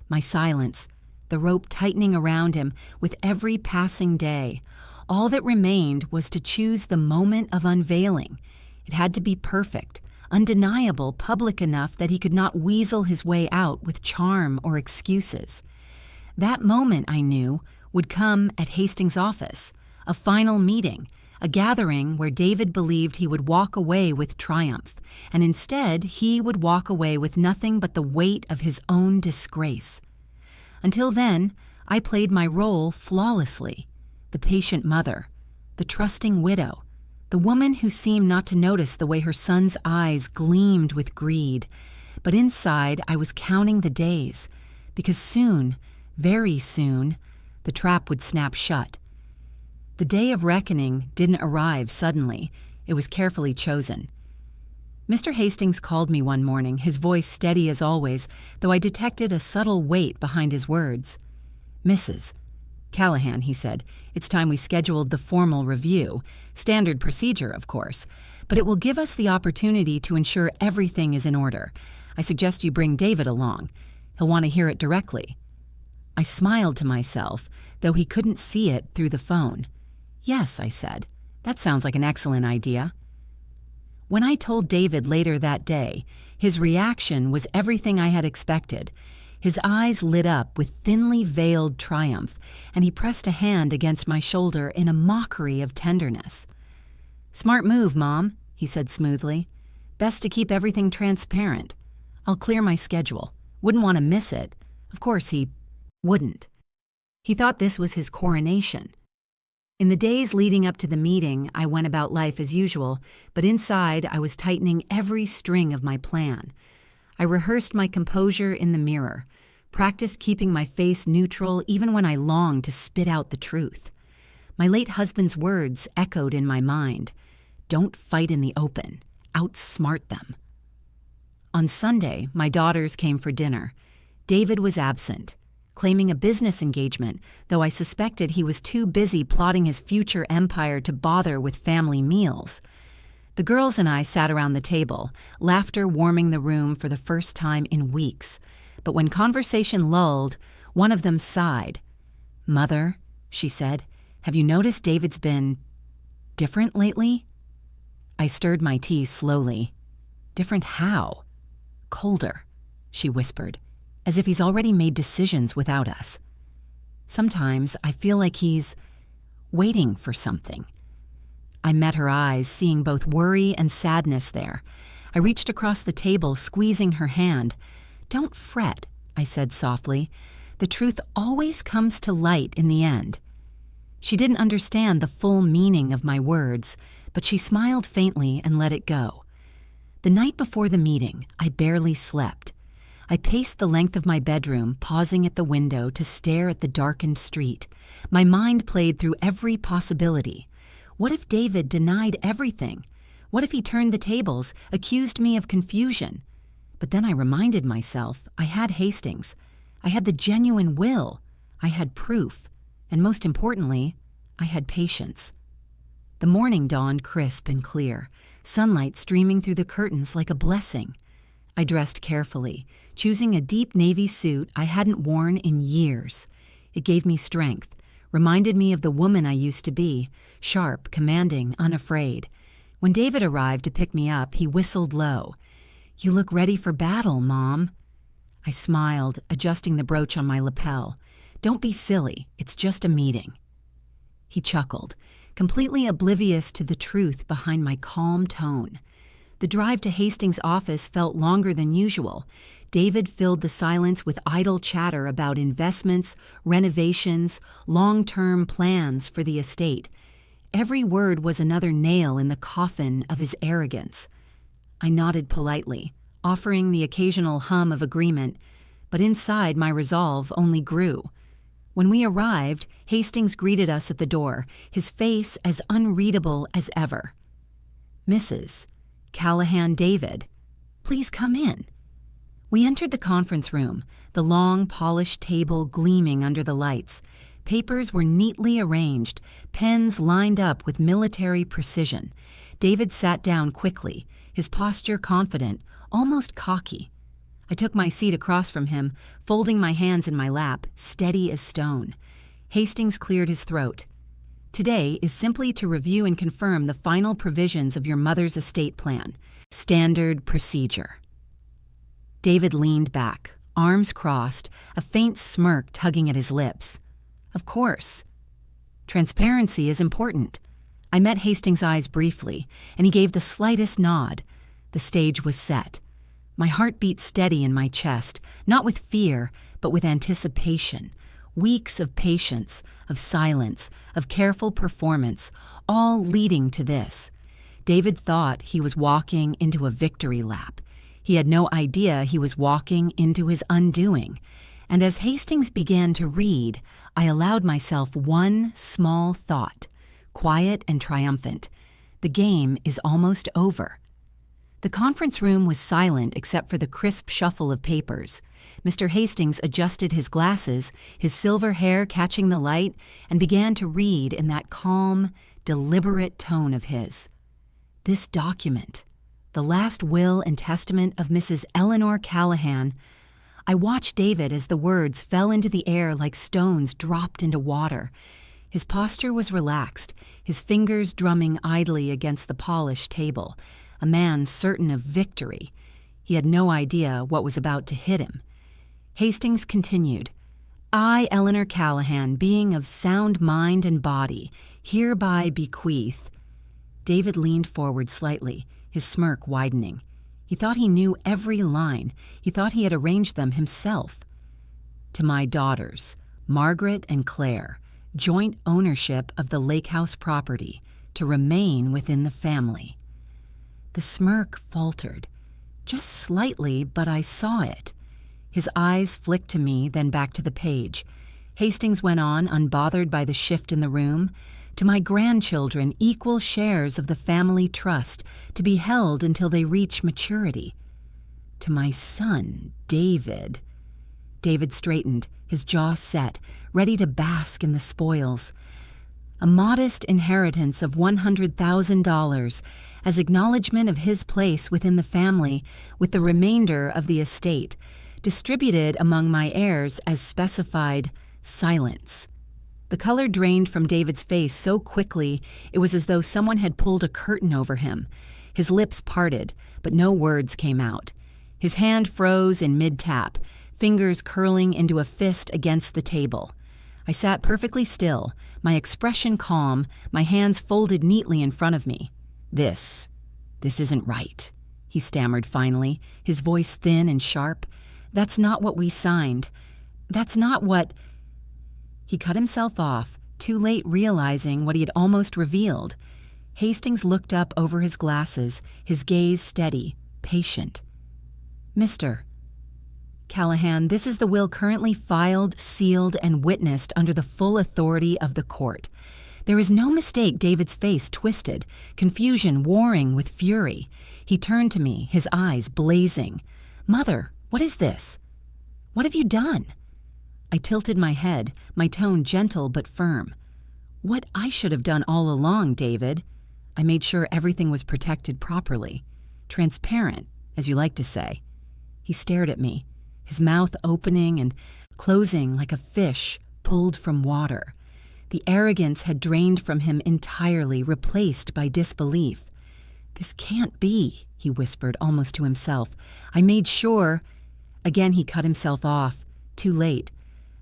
My silence, the rope tightening around him with every passing day. All that remained was to choose the moment of unveiling. It had to be perfect, undeniable, public enough that he could not weasel his way out with charm or excuses. That moment, I knew, would come at Hastings' office, a final meeting, a gathering where David believed he would walk away with triumph, and instead he would walk away with nothing but the weight of his own disgrace. Until then, I played my role flawlessly. The patient mother, the trusting widow, the woman who seemed not to notice the way her son's eyes gleamed with greed. But inside, I was counting the days, because soon, very soon, the trap would snap shut. The day of reckoning didn't arrive suddenly. It was carefully chosen. Mr. Hastings called me one morning, his voice steady as always, though I detected a subtle weight behind his words. "Mrs. Callahan," he said, "it's time we scheduled the formal review. Standard procedure, of course. But it will give us the opportunity to ensure everything is in order. I suggest you bring David along. He'll want to hear it directly." I smiled to myself, though he couldn't see it through the phone. "Yes," I said. "That sounds like an excellent idea." When I told David later that day, his reaction was everything I had expected. His eyes lit up with thinly veiled triumph, and he pressed a hand against my shoulder in a mockery of tenderness. "Smart move, Mom," he said smoothly. "Best to keep everything transparent. I'll clear my schedule. Wouldn't want to miss it." Of course he wouldn't. He thought this was his coronation. In the days leading up to the meeting, I went about life as usual, but inside I was tightening every string of my plan. I rehearsed my composure in the mirror, practiced keeping my face neutral even when I longed to spit out the truth. My late husband's words echoed in my mind. Don't fight in the open. Outsmart them. On Sunday, my daughters came for dinner. David was absent, claiming a business engagement, though I suspected he was too busy plotting his future empire to bother with family meals. The girls and I sat around the table, laughter warming the room for the first time in weeks. But when conversation lulled, one of them sighed. "Mother," she said, "have you noticed David's been different lately?" I stirred my tea slowly. "Different how?" "Colder," she whispered, as if he's already made decisions without us. "Sometimes I feel like he's waiting for something." I met her eyes, seeing both worry and sadness there. I reached across the table, squeezing her hand. "Don't fret," I said softly. "The truth always comes to light in the end." She didn't understand the full meaning of my words, but she smiled faintly and let it go. The night before the meeting, I barely slept. I paced the length of my bedroom, pausing at the window to stare at the darkened street. My mind played through every possibility. What if David denied everything? What if he turned the tables, accused me of confusion? But then I reminded myself I had Hastings. I had the genuine will. I had proof. And most importantly, I had patience. The morning dawned crisp and clear, sunlight streaming through the curtains like a blessing. I dressed carefully, choosing a deep navy suit I hadn't worn in years. It gave me strength, reminded me of the woman I used to be, sharp, commanding, unafraid. When David arrived to pick me up, he whistled low. "You look ready for battle, Mom." I smiled, adjusting the brooch on my lapel. "Don't be silly, it's just a meeting." He chuckled, completely oblivious to the truth behind my calm tone. The drive to Hastings' office felt longer than usual. David filled the silence with idle chatter about investments, renovations, long-term plans for the estate. Every word was another nail in the coffin of his arrogance. I nodded politely, offering the occasional hum of agreement, but inside my resolve only grew. When we arrived, Hastings greeted us at the door, his face as unreadable as ever. "Mrs. Callahan David, please come in." We entered the conference room, the long, polished table gleaming under the lights. Papers were neatly arranged, pens lined up with military precision. David sat down quickly, his posture confident, almost cocky. I took my seat across from him, folding my hands in my lap, steady as stone. Hastings cleared his throat. "Today is simply to review and confirm the final provisions of your mother's estate plan. Standard procedure." David leaned back, arms crossed, a faint smirk tugging at his lips. "Of course. Transparency is important." I met Hastings' eyes briefly, and he gave the slightest nod. The stage was set. My heart beat steady in my chest, not with fear, but with anticipation. Weeks of patience, of silence, of careful performance, all leading to this. David thought he was walking into a victory lap. He had no idea he was walking into his undoing. And as Hastings began to read, I allowed myself one small thought, quiet and triumphant. The game is almost over. The conference room was silent except for the crisp shuffle of papers. Mr. Hastings adjusted his glasses, his silver hair catching the light, and began to read in that calm, deliberate tone of his. This document, the last will and testament of Mrs. Eleanor Callahan. I watched David as the words fell into the air like stones dropped into water. His posture was relaxed, his fingers drumming idly against the polished table, a man certain of victory. He had no idea what was about to hit him. Hastings continued, "I, Eleanor Callahan, being of sound mind and body, hereby bequeath." David leaned forward slightly, his smirk widening. He thought he knew every line. He thought he had arranged them himself. "To my daughters, Margaret and Claire, joint ownership of the lake house property, to remain within the family. The smirk faltered. Just slightly, but I saw it. His eyes flicked to me, then back to the page. Hastings went on, unbothered by the shift in the room. To my grandchildren, equal shares of the family trust, to be held until they reach maturity. To my son, David. David straightened, his jaw set, ready to bask in the spoils. A modest inheritance of $100,000 as acknowledgement of his place within the family, with the remainder of the estate, distributed among my heirs as specified silence. The color drained from David's face so quickly it was as though someone had pulled a curtain over him. His lips parted, but no words came out. His hand froze in mid-tap, fingers curling into a fist against the table. I sat perfectly still, my expression calm, my hands folded neatly in front of me. This isn't right," he stammered finally, his voice thin and sharp. "That's not what we signed. That's not what—" He cut himself off, too late realizing what he had almost revealed. Hastings looked up over his glasses, his gaze steady, patient. "Mr. Callahan, this is the will currently filed, sealed, and witnessed under the full authority of the court. There is no mistake." David's face twisted, confusion warring with fury. He turned to me, his eyes blazing. "Mother, what is this? What have you done?" I tilted my head, my tone gentle but firm. "What I should have done all along, David." I made sure everything was protected properly. Transparent, as you like to say. He stared at me, his mouth opening and closing like a fish pulled from water. The arrogance had drained from him entirely, replaced by disbelief. "This can't be," he whispered almost to himself. "I made sure—" Again he cut himself off, too late.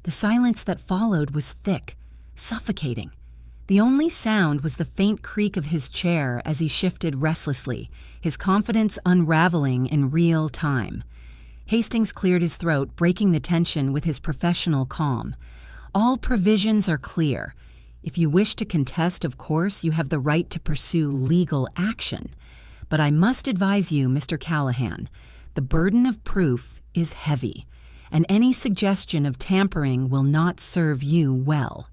The silence that followed was thick, suffocating. The only sound was the faint creak of his chair as he shifted restlessly, his confidence unraveling in real time. Hastings cleared his throat, breaking the tension with his professional calm. "All provisions are clear. If you wish to contest, of course, you have the right to pursue legal action. But I must advise you, Mr. Callahan, the burden of proof is heavy, and any suggestion of tampering will not serve you well."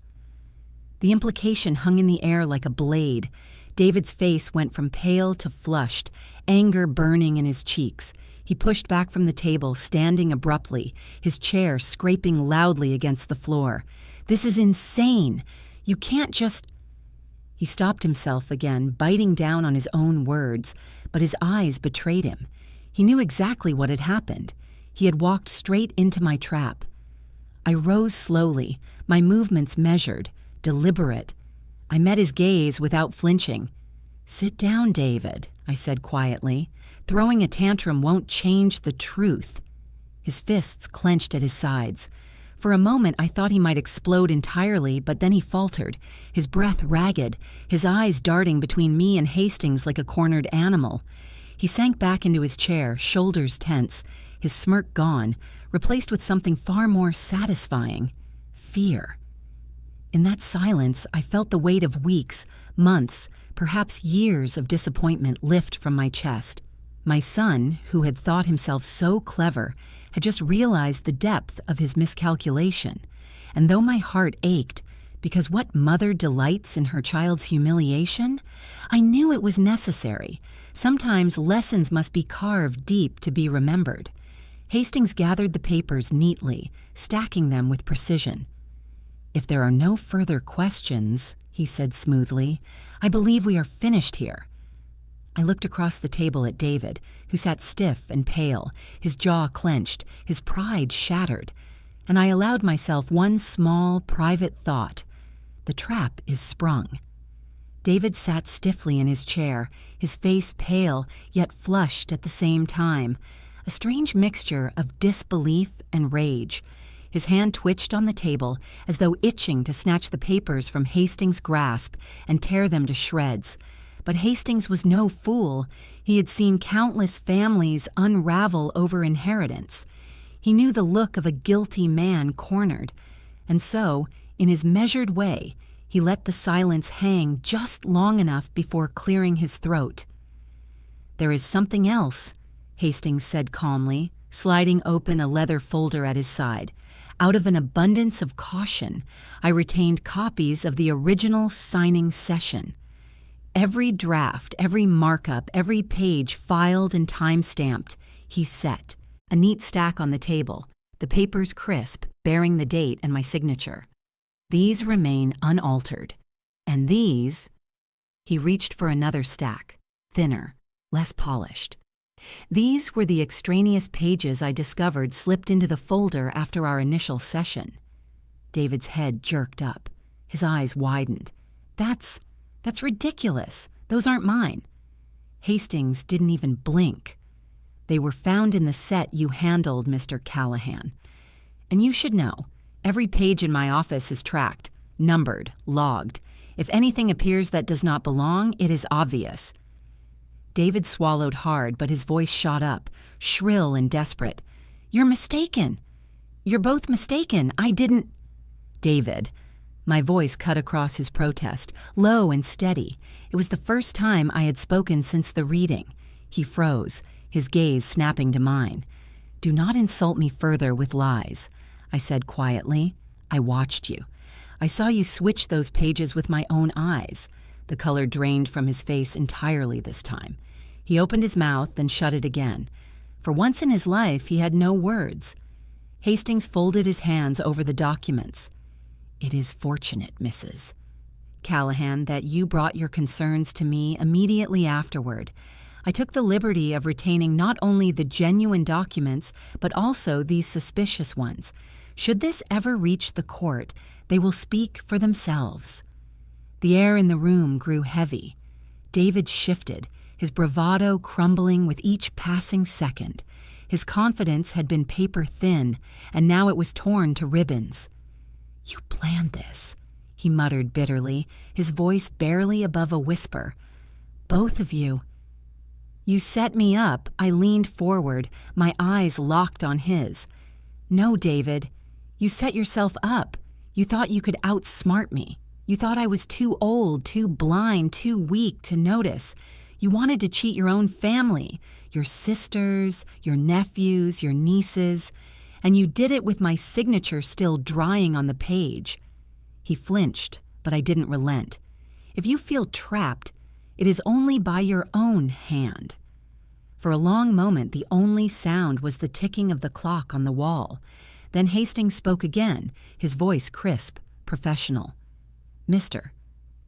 The implication hung in the air like a blade. David's face went from pale to flushed, anger burning in his cheeks. He pushed back from the table, standing abruptly, his chair scraping loudly against the floor. "This is insane. You can't just—" He stopped himself again, biting down on his own words, but his eyes betrayed him. He knew exactly what had happened. He had walked straight into my trap. I rose slowly, my movements measured, deliberate. I met his gaze without flinching. "Sit down, David," I said quietly. "Throwing a tantrum won't change the truth." His fists clenched at his sides. For a moment I thought he might explode entirely, but then he faltered, his breath ragged, his eyes darting between me and Hastings like a cornered animal. He sank back into his chair, shoulders tense, his smirk gone, replaced with something far more satisfying: fear. In that silence, I felt the weight of weeks, months, perhaps years of disappointment lift from my chest. My son, who had thought himself so clever, had just realized the depth of his miscalculation. And though my heart ached, because what mother delights in her child's humiliation? I knew it was necessary. Sometimes lessons must be carved deep to be remembered. Hastings gathered the papers neatly, stacking them with precision. "If there are no further questions," he said smoothly, "I believe we are finished here." I looked across the table at David, who sat stiff and pale, his jaw clenched, his pride shattered, and I allowed myself one small, private thought. The trap is sprung. David sat stiffly in his chair, his face pale, yet flushed at the same time, a strange mixture of disbelief and rage. His hand twitched on the table, as though itching to snatch the papers from Hastings' grasp and tear them to shreds. But Hastings was no fool. He had seen countless families unravel over inheritance. He knew the look of a guilty man cornered, And so, in his measured way, he let the silence hang just long enough before clearing his throat. "There is something else," Hastings said calmly, sliding open a leather folder at his side. "Out of an abundance of caution, I retained copies of the original signing session. Every draft, every markup, every page filed and time-stamped, he set, a neat stack on the table, the papers crisp, bearing the date and my signature. These remain unaltered. And these—" He reached for another stack, thinner, less polished. "These were the extraneous pages I discovered slipped into the folder after our initial session." David's head jerked up. His eyes widened. That's ridiculous. Those aren't mine." Hastings didn't even blink. "They were found in the set you handled, Mr. Callahan. And you should know, every page in my office is tracked, numbered, logged. If anything appears that does not belong, it is obvious." David swallowed hard, but his voice shot up, shrill and desperate. "You're mistaken. You're both mistaken. I didn't—" "David." My voice cut across his protest, low and steady. It was the first time I had spoken since the reading. He froze, his gaze snapping to mine. "Do not insult me further with lies," I said quietly. "I watched you. I saw you switch those pages with my own eyes." The color drained from his face entirely this time. He opened his mouth, then shut it again. For once in his life, he had no words. Hastings folded his hands over the documents. "It is fortunate, Mrs. Callahan, that you brought your concerns to me immediately afterward. I took the liberty of retaining not only the genuine documents, but also these suspicious ones. Should this ever reach the court, they will speak for themselves." The air in the room grew heavy. David shifted, his bravado crumbling with each passing second. His confidence had been paper thin, and now it was torn to ribbons. "You planned this," he muttered bitterly, his voice barely above a whisper. "Both of you." "You set me up." I leaned forward, my eyes locked on his. "No, David. You set yourself up. You thought you could outsmart me. You thought I was too old, too blind, too weak to notice. You wanted to cheat your own family, your sisters, your nephews, your nieces, and you did it with my signature still drying on the page." He flinched, but I didn't relent. "If you feel trapped, it is only by your own hand." For a long moment, the only sound was the ticking of the clock on the wall. Then Hastings spoke again, his voice crisp, professional. "Mr.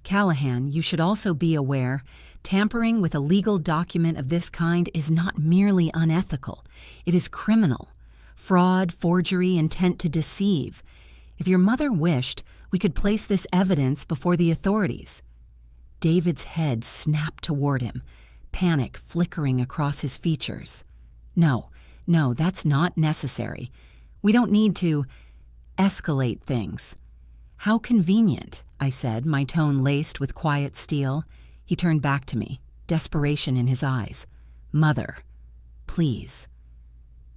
Callahan, you should also be aware, tampering with a legal document of this kind is not merely unethical. It is criminal. Fraud, forgery, intent to deceive. If your mother wished, we could place this evidence before the authorities." David's head snapped toward him, panic flickering across his features. No, that's not necessary. We don't need to escalate things." "How convenient," I said, my tone laced with quiet steel. He turned back to me, desperation in his eyes. "Mother, please."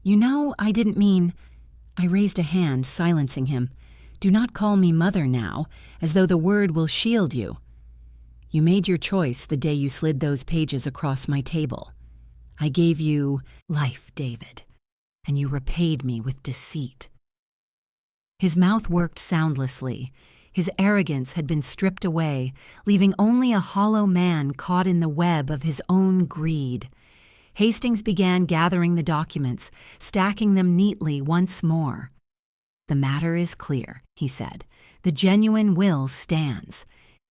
"You know, I didn't mean—" I raised a hand, silencing him. "Do not call me mother now, as though the word will shield you. You made your choice the day you slid those pages across my table. I gave you life, David, and you repaid me with deceit." His mouth worked soundlessly. His arrogance had been stripped away, leaving only a hollow man caught in the web of his own greed. Hastings began gathering the documents, stacking them neatly once more. "The matter is clear," he said. "The genuine will stands.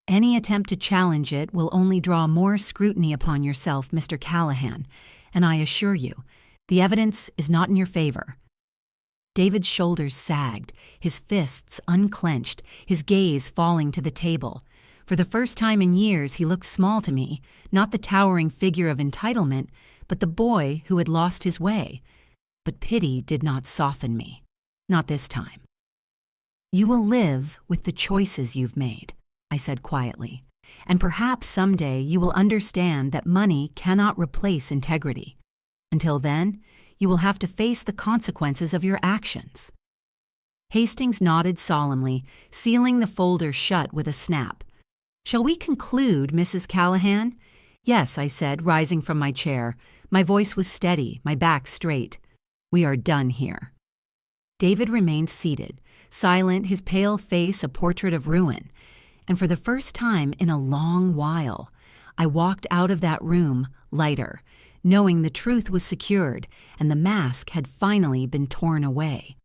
Any attempt to challenge it will only draw more scrutiny upon yourself, Mr. Callahan, and I assure you, the evidence is not in your favor." David's shoulders sagged, his fists unclenched, his gaze falling to the table. For the first time in years, he looked small to me, not the towering figure of entitlement, but the boy who had lost his way. But pity did not soften me. Not this time. "You will live with the choices you've made," I said quietly, "and perhaps someday you will understand that money cannot replace integrity. Until then, you will have to face the consequences of your actions." Hastings nodded solemnly, sealing the folder shut with a snap. "Shall we conclude, Mrs. Callahan?" "Yes," I said, rising from my chair. My voice was steady, my back straight. "We are done here." David remained seated, silent, his pale face a portrait of ruin. And for the first time in a long while, I walked out of that room lighter, knowing the truth was secured and the mask had finally been torn away.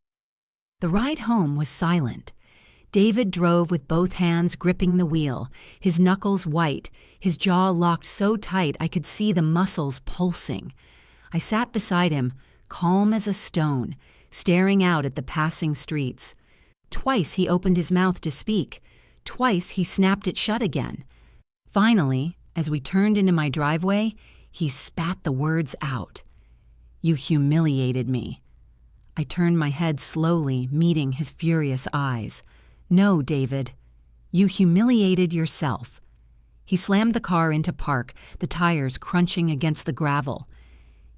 The ride home was silent. David drove with both hands gripping the wheel, his knuckles white, his jaw locked so tight I could see the muscles pulsing. I sat beside him, calm as a stone, staring out at the passing streets. Twice he opened his mouth to speak. Twice he snapped it shut again. Finally, as we turned into my driveway, he spat the words out. "You humiliated me." I turned my head slowly, meeting his furious eyes. "No, David. You humiliated yourself." He slammed the car into park, the tires crunching against the gravel.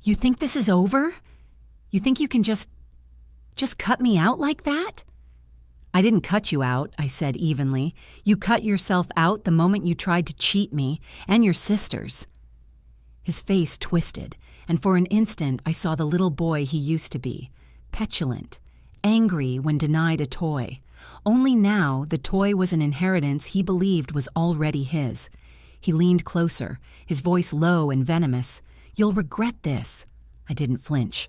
"You think this is over? You think you can just cut me out like that?" "I didn't cut you out," I said evenly. "You cut yourself out the moment you tried to cheat me and your sisters." His face twisted, and for an instant I saw the little boy he used to be, petulant, angry when denied a toy. Only now the toy was an inheritance he believed was already his. He leaned closer, his voice low and venomous. "You'll regret this." I didn't flinch.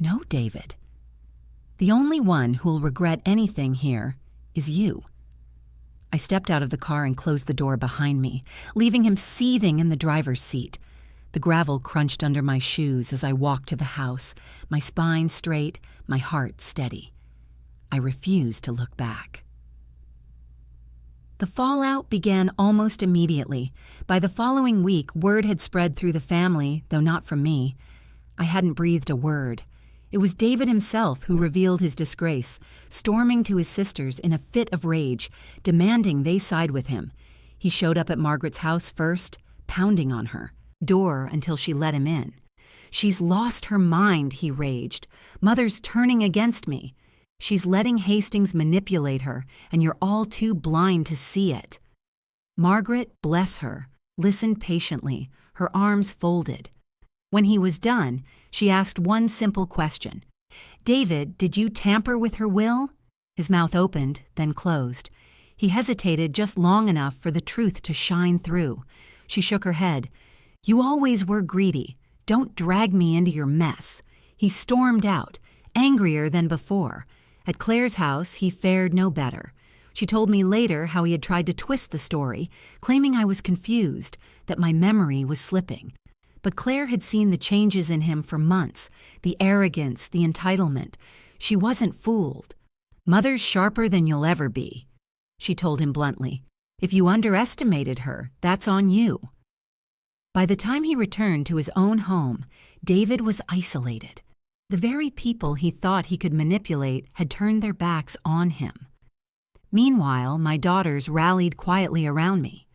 "No, David. The only one who'll regret anything here is you." I stepped out of the car and closed the door behind me, leaving him seething in the driver's seat. The gravel crunched under my shoes as I walked to the house, my spine straight, my heart steady. I refused to look back. The fallout began almost immediately. By the following week, word had spread through the family, though not from me. I hadn't breathed a word. It was David himself who revealed his disgrace, storming to his sisters in a fit of rage, demanding they side with him. He showed up at Margaret's house first, pounding on her door until she let him in. "She's lost her mind," he raged. "Mother's turning against me. She's letting Hastings manipulate her, and you're all too blind to see it." Margaret, bless her, listened patiently, her arms folded. When he was done, she asked one simple question. "David, did you tamper with her will?" His mouth opened, then closed. He hesitated just long enough for the truth to shine through. She shook her head. "You always were greedy. Don't drag me into your mess." He stormed out, angrier than before. At Claire's house, he fared no better. She told me later how he had tried to twist the story, claiming I was confused, that my memory was slipping. But Claire had seen the changes in him for months, the arrogance, the entitlement. She wasn't fooled. "Mother's sharper than you'll ever be," she told him bluntly. "If you underestimated her, that's on you." By the time he returned to his own home, David was isolated. The very people he thought he could manipulate had turned their backs on him. Meanwhile, my daughters rallied quietly around me.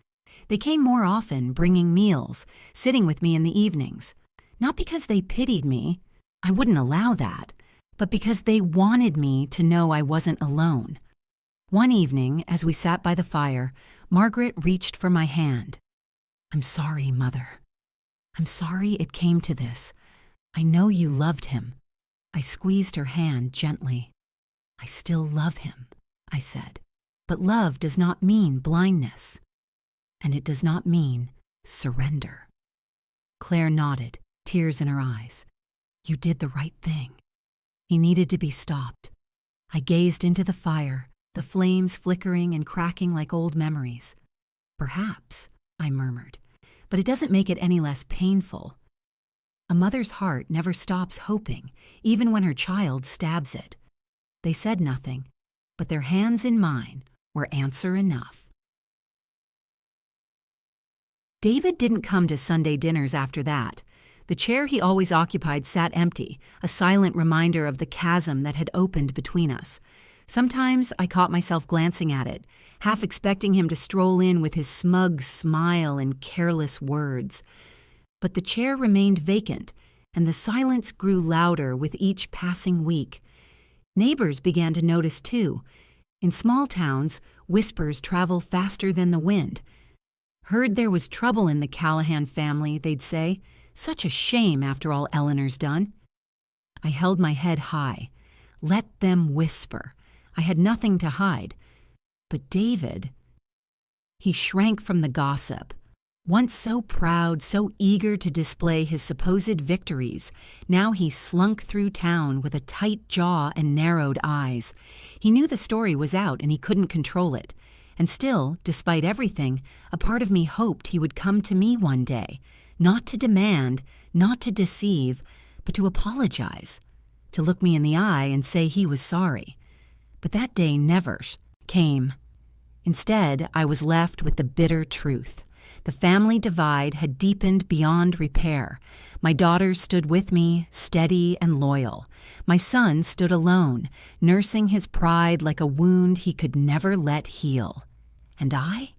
They came more often, bringing meals, sitting with me in the evenings. Not because they pitied me, I wouldn't allow that, but because they wanted me to know I wasn't alone. One evening, as we sat by the fire, Margaret reached for my hand. "I'm sorry, Mother. I'm sorry it came to this. I know you loved him." I squeezed her hand gently. "I still love him," I said. "But love does not mean blindness. And it does not mean surrender." Claire nodded, tears in her eyes. "You did the right thing. He needed to be stopped." I gazed into the fire, the flames flickering and cracking like old memories. "Perhaps," I murmured, "but it doesn't make it any less painful." A mother's heart never stops hoping, even when her child stabs it. They said nothing, but their hands in mine were answer enough. David didn't come to Sunday dinners after that. The chair he always occupied sat empty, a silent reminder of the chasm that had opened between us. Sometimes I caught myself glancing at it, half expecting him to stroll in with his smug smile and careless words. But the chair remained vacant, and the silence grew louder with each passing week. Neighbors began to notice too. In small towns, whispers travel faster than the wind. Heard there was trouble in the Callahan family, they'd say. Such a shame after all Eleanor's done. I held my head high. Let them whisper. I had nothing to hide. But David, he shrank from the gossip. Once so proud, so eager to display his supposed victories, now he slunk through town with a tight jaw and narrowed eyes. He knew the story was out and he couldn't control it. And still, despite everything, a part of me hoped he would come to me one day, not to demand, not to deceive, but to apologize, to look me in the eye and say he was sorry. But that day never came. Instead, I was left with the bitter truth. The family divide had deepened beyond repair. My daughters stood with me, steady and loyal. My son stood alone, nursing his pride like a wound he could never let heal. And I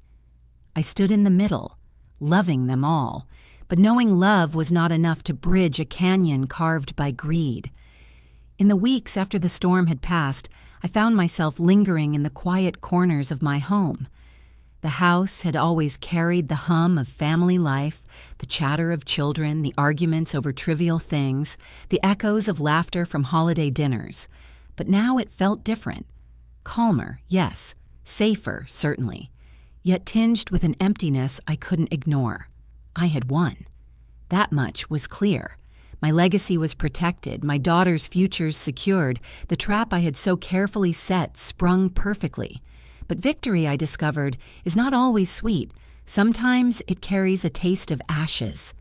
stood in the middle, loving them all, but knowing love was not enough to bridge a canyon carved by greed. In the weeks after the storm had passed, I found myself lingering in the quiet corners of my home. The house had always carried the hum of family life, the chatter of children, the arguments over trivial things, the echoes of laughter from holiday dinners. But now it felt different. Calmer, yes. Safer, certainly. Yet tinged with an emptiness I couldn't ignore. I had won. That much was clear. My legacy was protected, my daughter's futures secured, the trap I had so carefully set sprung perfectly. But victory, I discovered, is not always sweet. Sometimes it carries a taste of ashes.